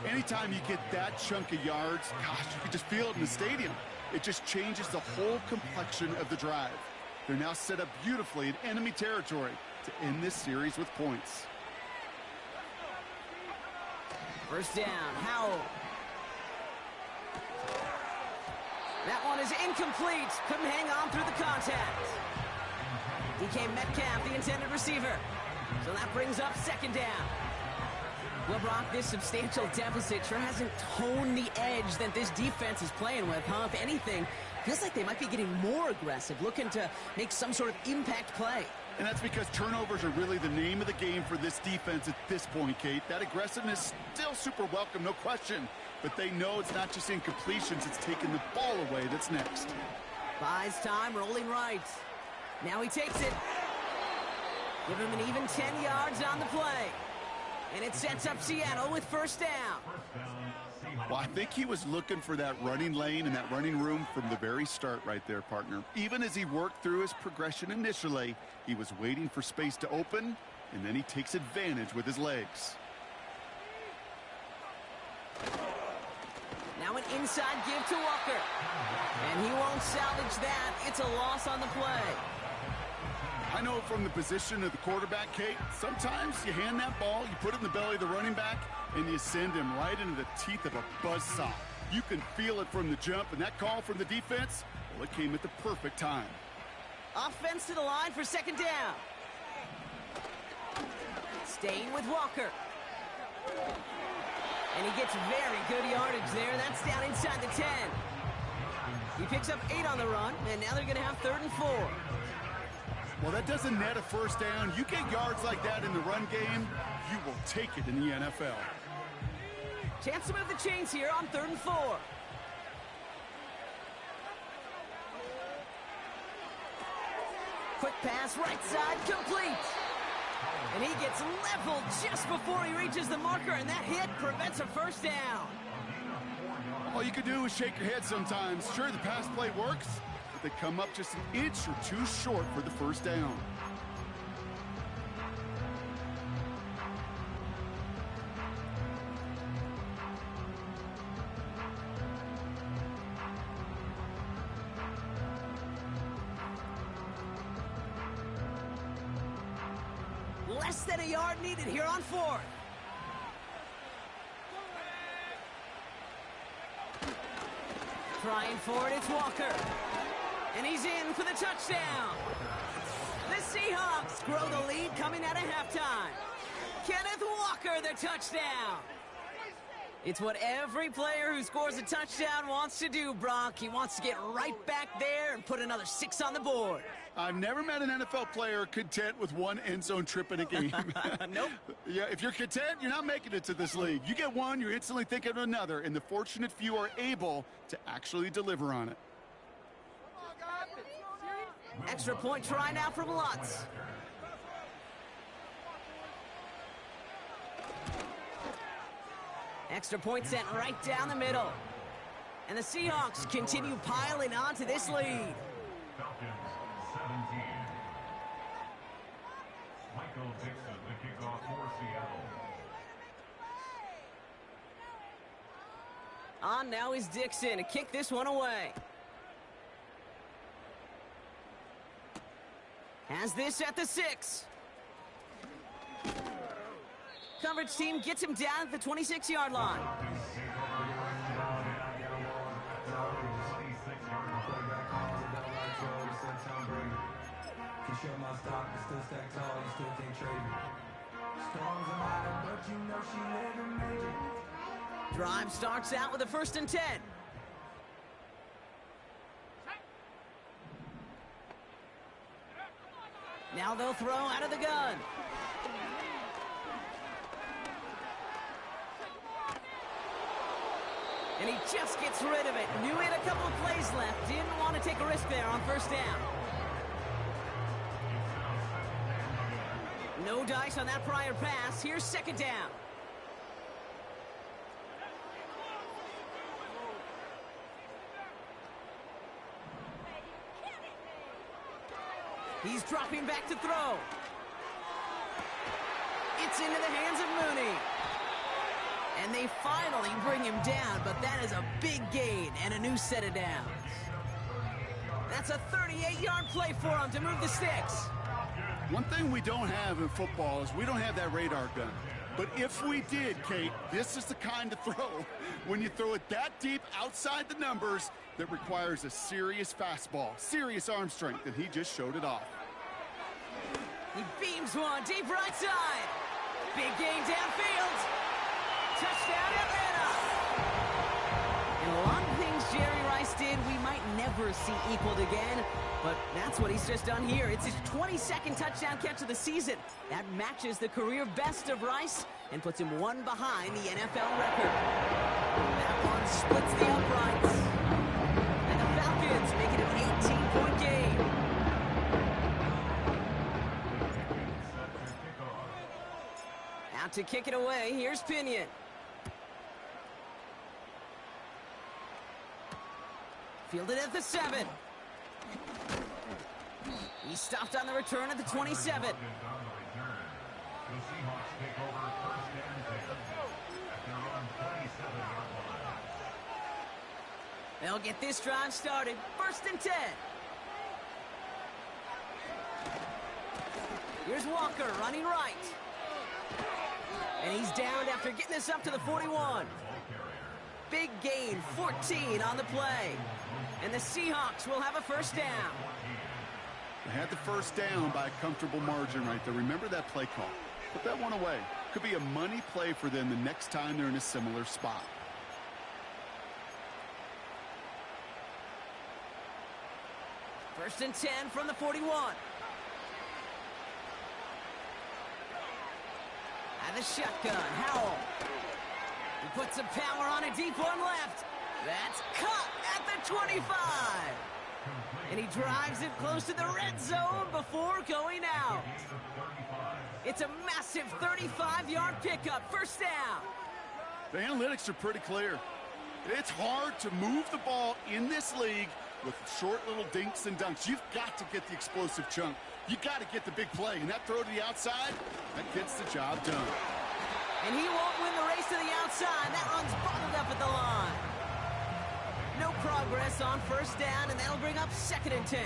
[SPEAKER 2] Anytime you get that chunk of yards, gosh, you can just feel it in the stadium. It just changes the whole complexion of the drive. They're now set up beautifully in enemy territory to end this series with points.
[SPEAKER 1] First down, Howell. That one is incomplete. Couldn't hang on through the contact. DK Metcalf, the intended receiver. So that brings up 2nd down. Well, Brock, this substantial deficit sure hasn't toned the edge that this defense is playing with, huh? If anything, feels like they might be getting more aggressive, looking to make some sort of impact play.
[SPEAKER 2] And that's because turnovers are really the name of the game for this defense at this point, Kate. That aggressiveness still super welcome, no question. But they know it's not just incompletions, it's taking the ball away that's next.
[SPEAKER 1] Buys time, rolling right. Now he takes it. Give him an even 10 yards on the play. And it sets up Seattle with 1st down.
[SPEAKER 2] Well, I think he was looking for that running lane and that running room from the very start right there, partner. Even as he worked through his progression initially, he was waiting for space to open, and then he takes advantage with his legs.
[SPEAKER 1] Now an inside give to Walker. And he won't salvage that. It's a loss on the play.
[SPEAKER 2] I know from the position of the quarterback, Kate, sometimes you hand that ball, you put it in the belly of the running back, and you send him right into the teeth of a buzzsaw. You can feel it from the jump, and that call from the defense, well, it came at the perfect time.
[SPEAKER 1] Offense to the line for 2nd down. Staying with Walker. And he gets very good yardage there. That's down inside the 10. He picks up 8 on the run, and now they're going to have 3rd and 4.
[SPEAKER 2] Well, that doesn't net a 1st down. You get yards like that in the run game, you will take it in the NFL.
[SPEAKER 1] Chance to move the chains here on 3rd and 4. Quick pass, right side, complete. And he gets leveled just before he reaches the marker, and that hit prevents a 1st down.
[SPEAKER 2] All you can do is shake your head sometimes. Sure, the pass play works, but they come up just an inch or 2 short for the 1st down.
[SPEAKER 1] Less than a yard needed here on 4th. Trying for it, it's Walker. And he's in for the touchdown. The Seahawks grow the lead coming out of halftime. Kenneth Walker, the touchdown. It's what every player who scores a touchdown wants to do, Brock. He wants to get right back there and put another 6 on the board.
[SPEAKER 2] I've never met an NFL player content with 1 end zone trip in a game.
[SPEAKER 1] Nope.
[SPEAKER 2] Yeah, if you're content, you're not making it to this league. You get one, you're instantly thinking of another, and the fortunate few are able to actually deliver on it.
[SPEAKER 1] Extra point try now from Lutz. Extra point sent right down the middle. And the Seahawks continue piling on to this lead.
[SPEAKER 3] Falcons 17. Michael Dixon, the kickoff for Seattle.
[SPEAKER 1] On now is Dixon to kick this one away. Has this at the 6. Coverage team gets him down at the 26-yard line. Drive starts out with a 1st and 10. Now they'll throw out of the gun. And he just gets rid of it. Knew he had a couple of plays left. Didn't want to take a risk there on 1st down. No dice on that prior pass. Here's 2nd down. He's dropping back to throw. It's into the hands of Mooney. And they finally bring him down, but that is a big gain and a new set of downs. That's a 38-yard play for him to move the sticks.
[SPEAKER 2] One thing we don't have in football is we don't have that radar gun. But if we did, Kate, this is the kind of throw, when you throw it that deep outside the numbers, that requires a serious fastball, serious arm strength, and he just showed it off.
[SPEAKER 1] He beams one deep right side. Big gain downfield. Touchdown, Atlanta. And a lot of things Jerry Rice did we might never see equaled again, but that's what he's just done here. It's his 22nd touchdown catch of the season. That matches the career best of Rice and puts him one behind the NFL record. That one splits the uprights. And the Falcons make it an 18-point game. Out to kick it away, here's Pinion. Fielded at the 7. He stopped on the return at the 27. They'll get this drive started. 1st and 10. Here's Walker running right. And he's downed after getting this up to the 41. Big gain, 14 on the play. And the Seahawks will have a 1st down.
[SPEAKER 2] They had the 1st down by a comfortable margin right there. Remember that play call. Put that one away. Could be a money play for them the next time they're in a similar spot.
[SPEAKER 1] First and 10 from the 41. And the shotgun, Howell. He puts some power on a deep one left. That's cut at the 25. And he drives it close to the red zone before going out. It's a massive 35-yard pickup, 1st down.
[SPEAKER 2] The analytics are pretty clear. It's hard to move the ball in this league with short little dinks and dunks. You've got to get the explosive chunk. You got to get the big play. And that throw to the outside, that gets the job done.
[SPEAKER 1] And he won't win the race to the outside. That one's bottled up at the line. No progress on 1st down, and that'll bring up 2nd and 10.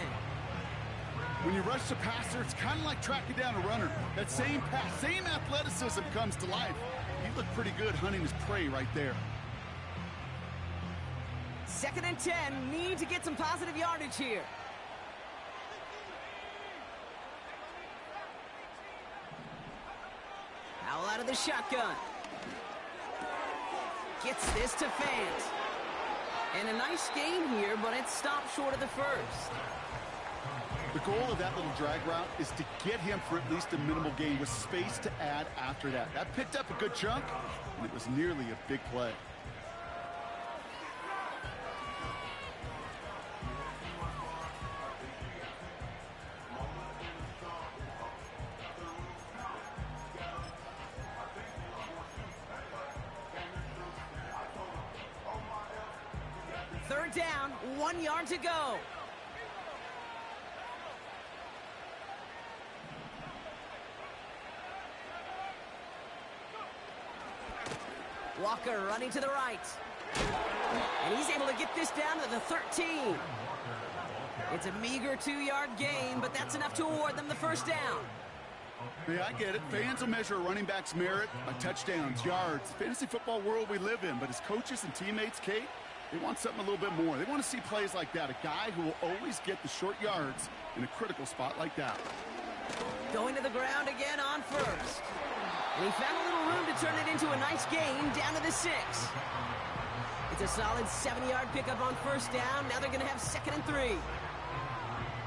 [SPEAKER 2] When you rush the passer, it's kind of like tracking down a runner. That same pass, same athleticism comes to life. He looked pretty good hunting his prey right there.
[SPEAKER 1] 2nd and 10, need to get some positive yardage here. Howell out of the shotgun. Gets this to Fant. And a nice gain here, but it stopped short of the 1st.
[SPEAKER 2] The goal of that little drag route is to get him for at least a minimal gain with space to add after that. That picked up a good chunk, and it was nearly a big play.
[SPEAKER 1] Third down, 1 yard to go. Walker running to the right. And he's able to get this down to the 13. It's a meager 2-yard gain, but that's enough to award them the first down.
[SPEAKER 2] Yeah, I get it. Fans will measure a running back's merit by touchdowns, yards, fantasy football world we live in. But as coaches and teammates, Kate, they want something a little bit more. They want to see plays like that, a guy who will always get the short yards in a critical spot like that.
[SPEAKER 1] Going to the ground again on first. And he found a little room to turn it into a nice gain down to the 6. It's a solid 7-yard pickup on first down. Now they're going to have 2nd and 3.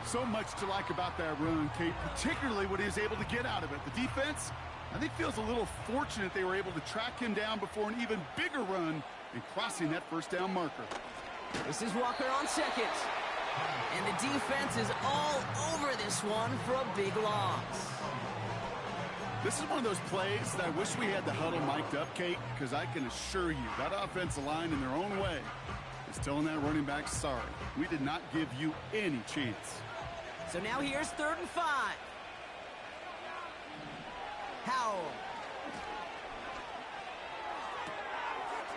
[SPEAKER 2] So much to like about that run, Kate, particularly what he was able to get out of it. The defense, I think, feels a little fortunate they were able to track him down before an even bigger run and crossing that first down marker.
[SPEAKER 1] This is Walker on 2nd. And the defense is all over this one for a big loss.
[SPEAKER 2] This is one of those plays that I wish we had the huddle mic'd up, Kate, because I can assure you that offensive line in their own way is telling that running back, sorry, we did not give you any chance.
[SPEAKER 1] So now here's 3rd and 5. Howell.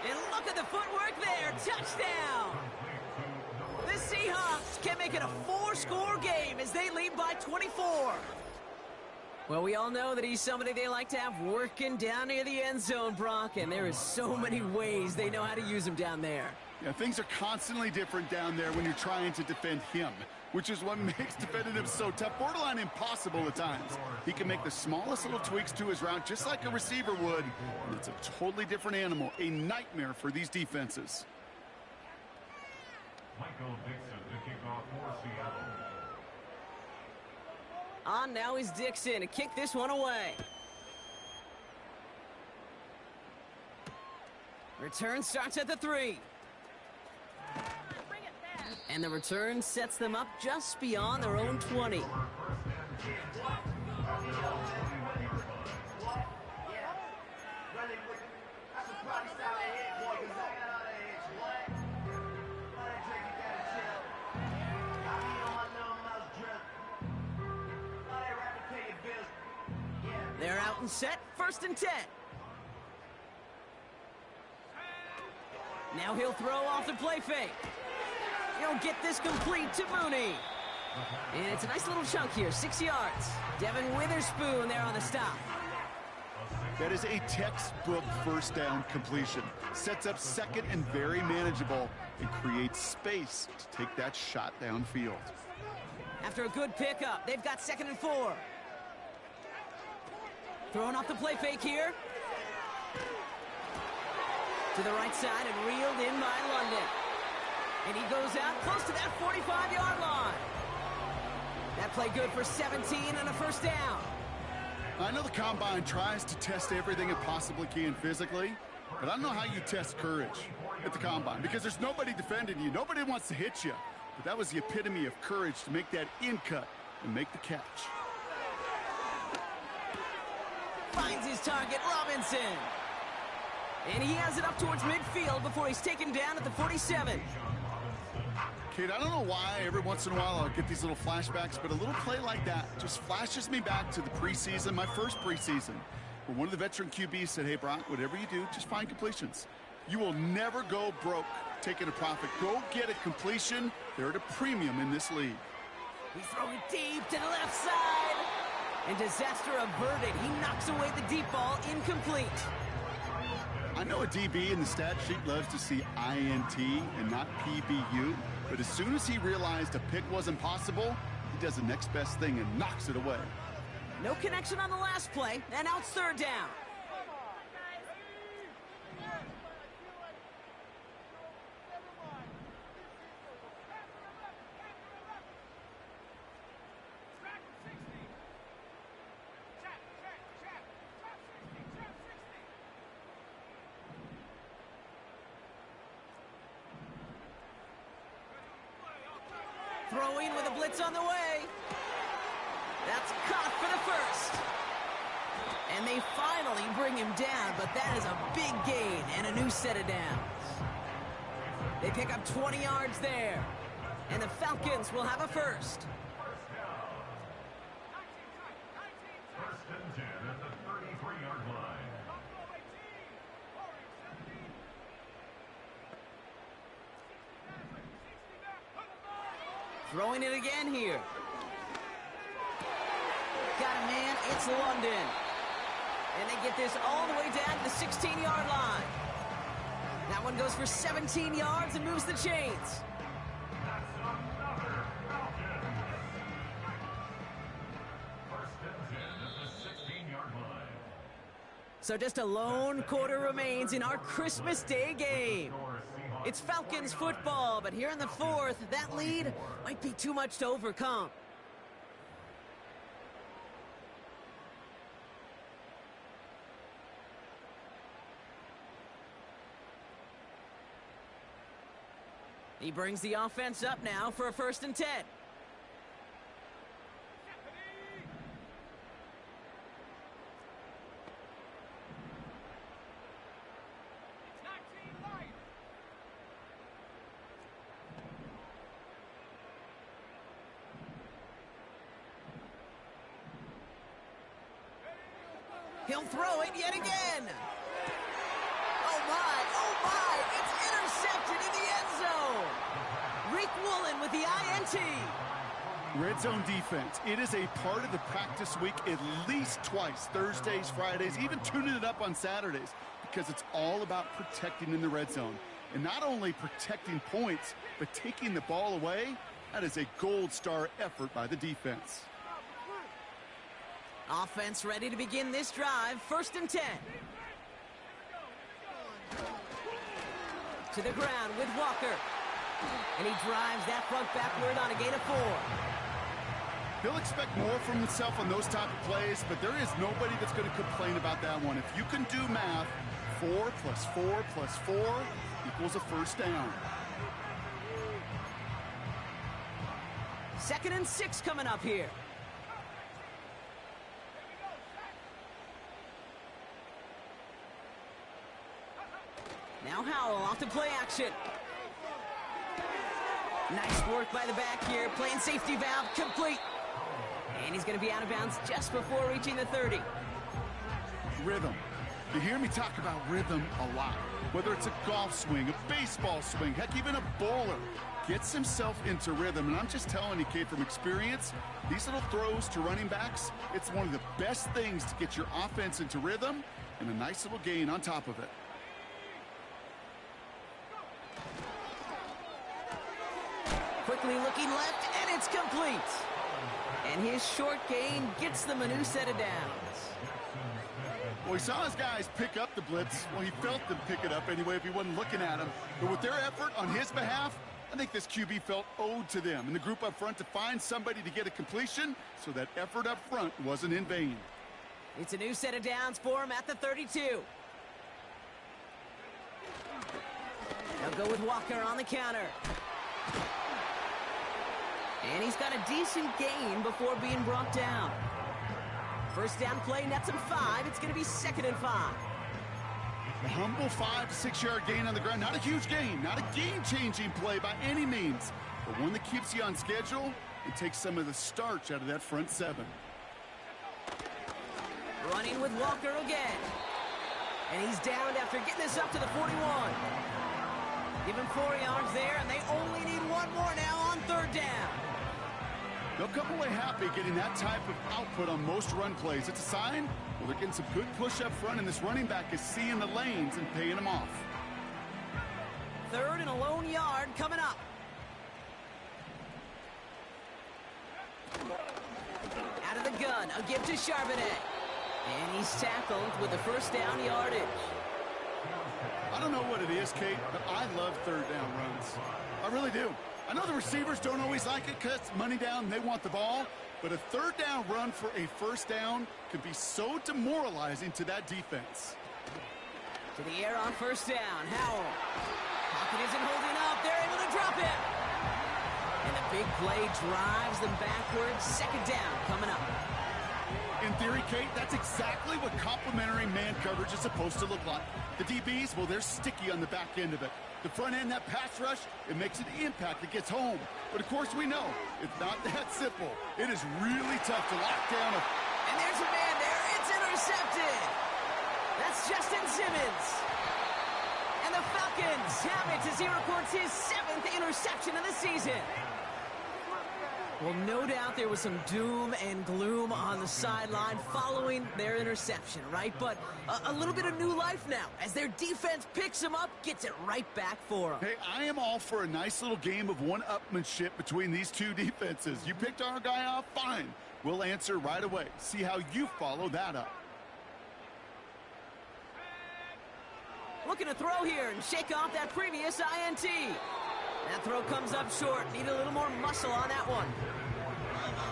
[SPEAKER 1] And look at the footwork there. Touchdown. The Seahawks can make it a 4-score game as they lead by 24. Well, we all know that he's somebody they like to have working down near the end zone, Brock, and there is so many ways they know how to use him down there.
[SPEAKER 2] Yeah, things are constantly different down there when you're trying to defend him, which is what makes defending him so tough, borderline impossible at times. He can make the smallest little tweaks to his route just like a receiver would, and it's a totally different animal, a nightmare for these defenses.
[SPEAKER 3] Michael Dixon to kick off for Seattle.
[SPEAKER 1] On now is Dixon to kick this one away. Return starts at the 3. And the return sets them up just beyond their own 20. They're out and set, 1st and 10. Now he'll throw off the play fake. He'll get this complete to Mooney. And it's a nice little chunk here, 6 yards. Devin Witherspoon there on the stop.
[SPEAKER 2] That is a textbook first down completion. Sets up 2nd and very manageable and creates space to take that shot downfield.
[SPEAKER 1] After a good pickup, they've got 2nd and 4. Throwing off the play fake here. To the right side and reeled in by London. And he goes out close to that 45-yard line. That play good for 17 and a first down.
[SPEAKER 2] I know the Combine tries to test everything it possibly can physically, but I don't know how you test courage at the Combine because there's nobody defending you. Nobody wants to hit you. But that was the epitome of courage to make that in cut and make the catch.
[SPEAKER 1] Finds his target, Robinson. And he has it up towards midfield before he's taken down at the 47.
[SPEAKER 2] Kate, I don't know why every once in a while I'll get these little flashbacks, but a little play like that just flashes me back to the preseason, my first preseason, where one of the veteran QBs said, hey, Brock, whatever you do, just find completions. You will never go broke taking a profit. Go get a completion. They're at a premium in this league.
[SPEAKER 1] He's throwing deep to the left side. And disaster averted. He knocks away the deep ball, incomplete.
[SPEAKER 2] I know a DB in the stat sheet loves to see INT and not PBU, but as soon as he realized a pick wasn't possible, he does the next best thing and knocks it away.
[SPEAKER 1] No connection on the last play, and now it's 3rd down. Throwing with a blitz on the way. That's caught for the first. And they finally bring him down, but that is a big gain and a new set of downs. They pick up 20 yards there. And the Falcons will have a first.
[SPEAKER 3] First and 10 at the 33-yard line.
[SPEAKER 1] Throwing it again here. Got a man, it's London. And they get this all the way down to the 16-yard line. That one goes for 17 yards and moves the chains.
[SPEAKER 3] That's another Falcons. First and 10 at the 16-yard line.
[SPEAKER 1] So just a lone quarter remains in our Christmas Day game. It's Falcons football, but here in the fourth, that lead might be too much to overcome. He brings the offense up now for a 1st and 10. He'll throw it yet again. Oh my, it's intercepted in the end zone. Rick Woolen with the INT.
[SPEAKER 2] Red zone defense. It is a part of the practice week at least twice, Thursdays, Fridays, even tuning it up on Saturdays, because it's all about protecting in the red zone. And not only protecting points, but taking the ball away. That is a gold star effort by the defense.
[SPEAKER 1] Offense ready to begin this drive. 1st and 10. To the ground with Walker. And he drives that front backward on a gain of 4.
[SPEAKER 2] He'll expect more from himself on those type of plays, but there is nobody that's going to complain about that one. If you can do math, 4 plus 4 plus 4 equals a 1st down.
[SPEAKER 1] 2nd and 6 coming up here. Now Howell off to play action. Nice work by the back here, playing safety valve complete. And he's going to be out of bounds just before reaching the 30.
[SPEAKER 2] Rhythm. You hear me talk about rhythm a lot. Whether it's a golf swing, a baseball swing, heck, even a bowler gets himself into rhythm. And I'm just telling you, kid, from experience, these little throws to running backs, it's one of the best things to get your offense into rhythm and a nice little gain on top of it.
[SPEAKER 1] Quickly looking left, and it's complete. And his short gain gets them a new set of downs.
[SPEAKER 2] Well, he saw his guys pick up the blitz. Well, he felt them pick it up anyway if he wasn't looking at him. But with their effort on his behalf, I think this QB felt owed to them and the group up front to find somebody to get a completion, so that effort up front wasn't in vain.
[SPEAKER 1] It's a new set of downs for him at the 32. They'll go with Walker on the counter. And he's got a decent gain before being brought down. 1st down play nets him 5. It's going to be 2nd and 5.
[SPEAKER 2] A humble 5 to 6 yard gain on the ground. Not a huge gain, not a game-changing play by any means, but one that keeps you on schedule and takes some of the starch out of that front 7.
[SPEAKER 1] Running with Walker again. And he's downed after getting this up to the 41. Give him 4 yards there, and they only need 1 more now on 3rd down.
[SPEAKER 2] They'll come away happy getting that type of output on most run plays. It's a sign, well, they're getting some good push up front, and this running back is seeing the lanes and paying them off.
[SPEAKER 1] 3rd and a lone yard coming up. Out of the gun, a give to Charbonnet. And he's tackled with the 1st down yardage.
[SPEAKER 2] I don't know what it is, Kate, but I love 3rd down runs. I really do. I know the receivers don't always like it because it's money down and they want the ball, but a 3rd down run for a 1st down can be so demoralizing to that defense.
[SPEAKER 1] To the air on 1st down, Howell. Pocket isn't holding up. They're able to drop it. And the big play drives them backwards. 2nd down coming up.
[SPEAKER 2] In theory, Kate, that's exactly what complementary man coverage is supposed to look like. The DBs, well, they're sticky on the back end of it. The front end, that pass rush, it makes an impact. It gets home. But, of course, we know it's not that simple. It is really tough to lock down.
[SPEAKER 1] And there's a man there. It's intercepted. That's Justin Simmons. And the Falcons have it as he records his 7th interception of the season. Well, no doubt there was some doom and gloom on the sideline following their interception, right? But a little bit of new life now as their defense picks them up, gets it right back for them.
[SPEAKER 2] Hey, I am all for a nice little game of one-upmanship between these two defenses. You picked our guy off, fine. We'll answer right away. See how you follow that up.
[SPEAKER 1] Looking to throw here and shake off that previous INT. That throw comes up short. Need a little more muscle on that one.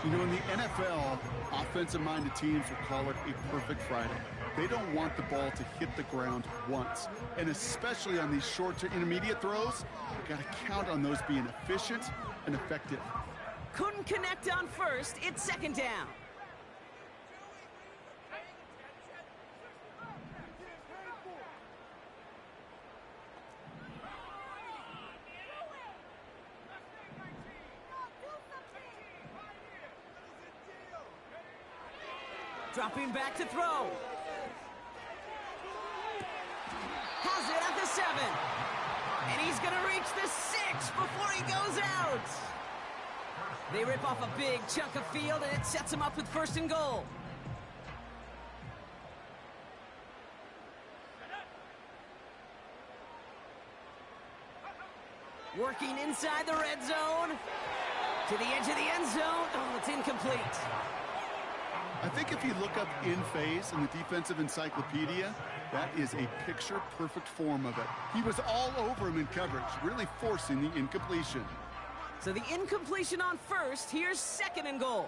[SPEAKER 2] You know, in the NFL, offensive-minded teams will call it a perfect Friday. They don't want the ball to hit the ground once. And especially on these short to intermediate throws, you got to count on those being efficient and effective.
[SPEAKER 1] Couldn't connect on first. It's second down. Dropping back to throw. Has it at the 7. And he's going to reach the 6 before he goes out. They rip off a big chunk of field, and it sets him up with 1st and goal. Working inside the red zone. To the edge of the end zone. Oh, it's incomplete.
[SPEAKER 2] I think if you look up in phase in the defensive encyclopedia, that is a picture-perfect form of it. He was all over him in coverage, really forcing the incompletion.
[SPEAKER 1] So the incompletion on first, here's 2nd and goal.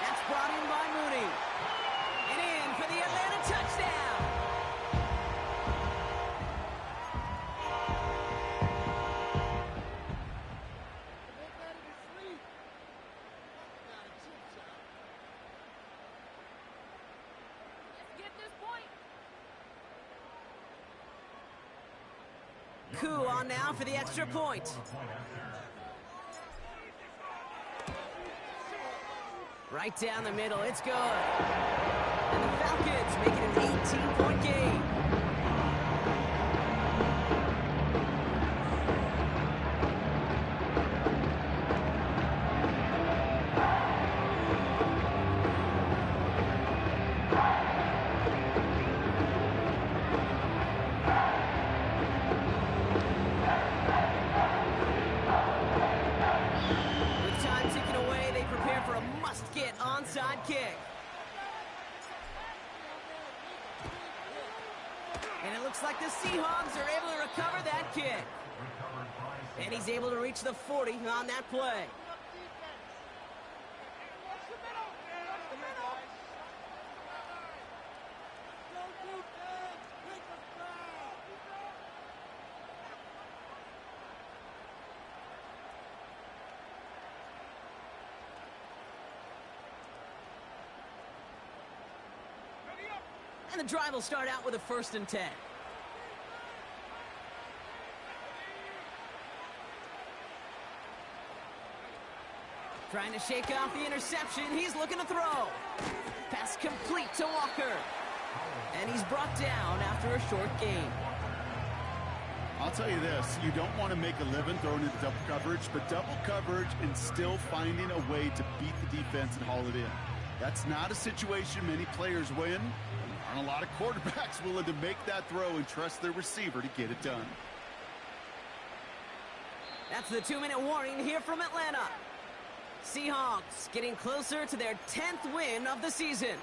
[SPEAKER 1] That's brought in by Mooney. And in for the Atlanta touchdown. Coup on now for the extra point. Right down the middle, it's good. And the Falcons make it an 18-point game. Onside kick. And it looks like the Seahawks are able to recover that kick. And he's able to reach the 40 on that play. And the drive will start out with a 1st and 10. Trying to shake off the interception. He's looking to throw. Pass complete to Walker. And he's brought down after a short gain.
[SPEAKER 2] I'll tell you this, you don't want to make a living throwing into double coverage, but double coverage and still finding a way to beat the defense and haul it in. That's not a situation many players win. A lot of quarterbacks willing to make that throw and trust their receiver to get it done.
[SPEAKER 1] That's the 2-minute warning here from Atlanta. Seahawks getting closer to their 10th win of the season.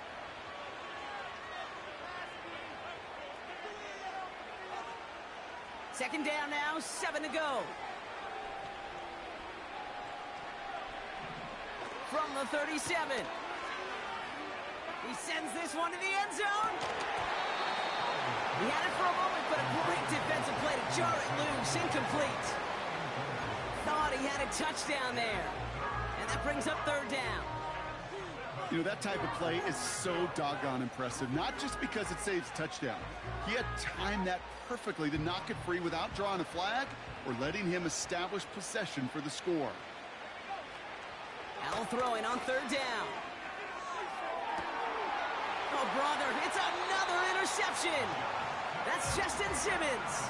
[SPEAKER 1] Second down now, 7 to go. From the 37. He sends this one to the end zone. He had it for a moment, but a great defensive play to jar it loose. Incomplete. Thought he had a touchdown there. And that brings up 3rd down.
[SPEAKER 2] You know, that type of play is so doggone impressive. Not just because it saves touchdown. He had timed that perfectly to knock it free without drawing a flag or letting him establish possession for the score.
[SPEAKER 1] Allen throwing on 3rd down. Oh, brother, it's another interception. That's Justin Simmons.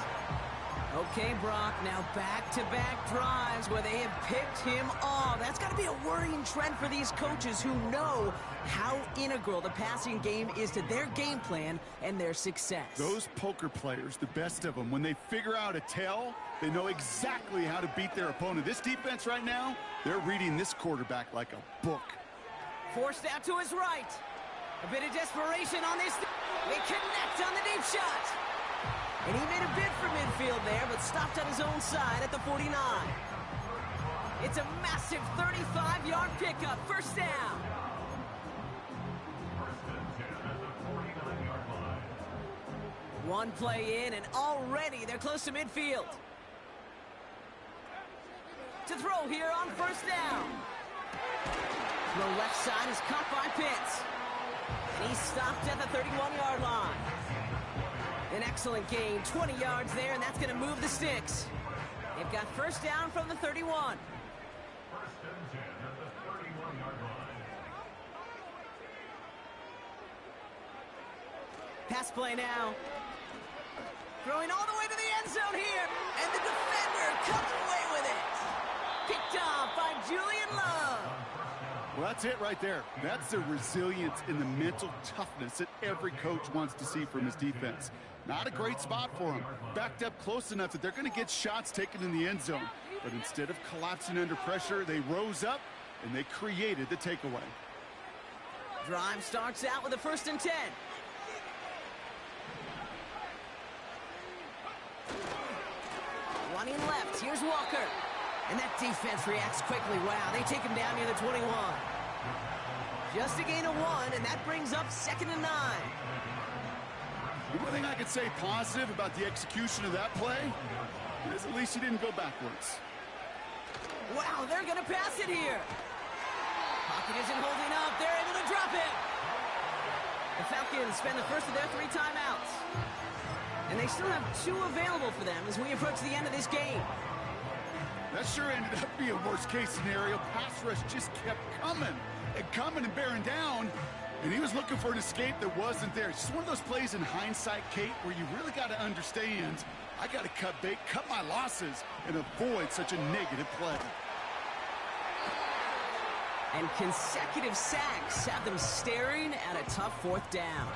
[SPEAKER 1] Okay, Brock, now back-to-back drives where they have picked him off. That's got to be a worrying trend for these coaches who know how integral the passing game is to their game plan and their success.
[SPEAKER 2] Those poker players, the best of them, when they figure out a tell, they know exactly how to beat their opponent. This defense right now, they're reading this quarterback like a book.
[SPEAKER 1] Forced out to his right. A bit of desperation on this. They connect on the deep shot. And he made a bid for midfield there, but stopped on his own side at the 49. It's a massive 35-yard pickup. First down. One play in, and already they're close to midfield. To throw here on first down. The left side is caught by Pitts. And he's stopped at the 31-yard line. An excellent gain, 20 yards there, and that's going to move the sticks. They've got first down from the 31.
[SPEAKER 3] First and 10 at the 31-yard line.
[SPEAKER 1] Pass play now. Throwing all the way to the end zone here, and the defender comes away with it. Picked off by Julian Love.
[SPEAKER 2] Well, that's it right there. That's the resilience and the mental toughness that every coach wants to see from his defense. Not a great spot for him. Backed up close enough that they're going to get shots taken in the end zone. But instead of collapsing under pressure, they rose up and they created the takeaway.
[SPEAKER 1] Drive starts out with a first and 10. Running left, here's Walker. And that defense reacts quickly. Wow, they take him down near the 21. Just a gain of 1, and that brings up second and 9.
[SPEAKER 2] The one thing I could say positive about the execution of that play is at least he didn't go backwards.
[SPEAKER 1] Wow, they're going to pass it here. Pocket isn't holding up. They're able to drop it. The Falcons spend the first of their 3 timeouts. And they still have 2 available for them as we approach the end of this game.
[SPEAKER 2] That sure ended up being a worst-case scenario. Pass rush just kept coming and bearing down. And he was looking for an escape that wasn't there. It's just one of those plays in hindsight, Kate, where you really got to understand, I got to cut bait, cut my losses, and avoid such a negative play.
[SPEAKER 1] And consecutive sacks have them staring at a tough 4th down.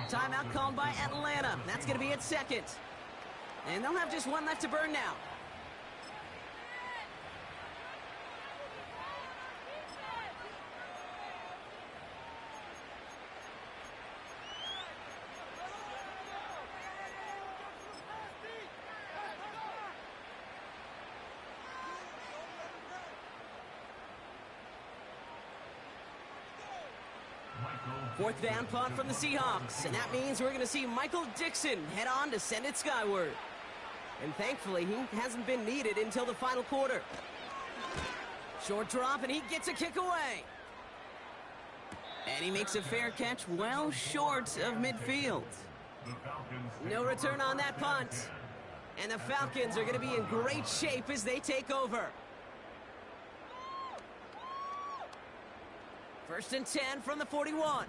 [SPEAKER 1] Timeout called by Atlanta. That's going to be at second. And they'll have just 1 left to burn now. Fourth down punt from the Seahawks, and that means we're going to see Michael Dixon head on to send it skyward. And thankfully, he hasn't been needed until the final quarter. Short drop, and he gets a kick away. And he makes a fair catch well short of midfield. No return on that punt. And the Falcons are going to be in great shape as they take over. First and 10 from the 41.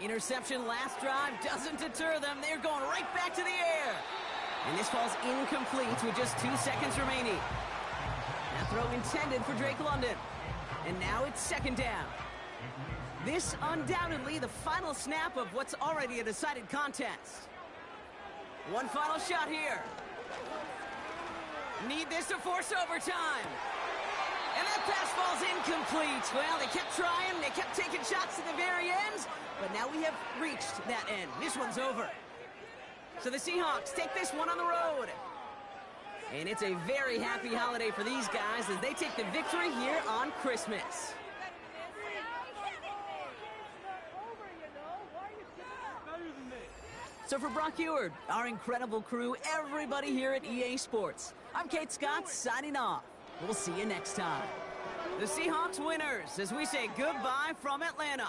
[SPEAKER 1] Interception last drive doesn't deter them. They're going right back to the air. And this falls incomplete with just 2 seconds remaining. That throw intended for Drake London. And now it's second down. This undoubtedly the final snap of what's already a decided contest. One final shot here. Need this to force overtime. And that pass falls incomplete. Well, they kept trying. They kept taking shots at the very end. But now we have reached that end. This one's over. So the Seahawks take this one on the road. And it's a very happy holiday for these guys as they take the victory here on Christmas. So for Brock Eward, our incredible crew, everybody here at EA Sports, I'm Kate Scott signing off. We'll see you next time. The Seahawks winners as we say goodbye from Atlanta.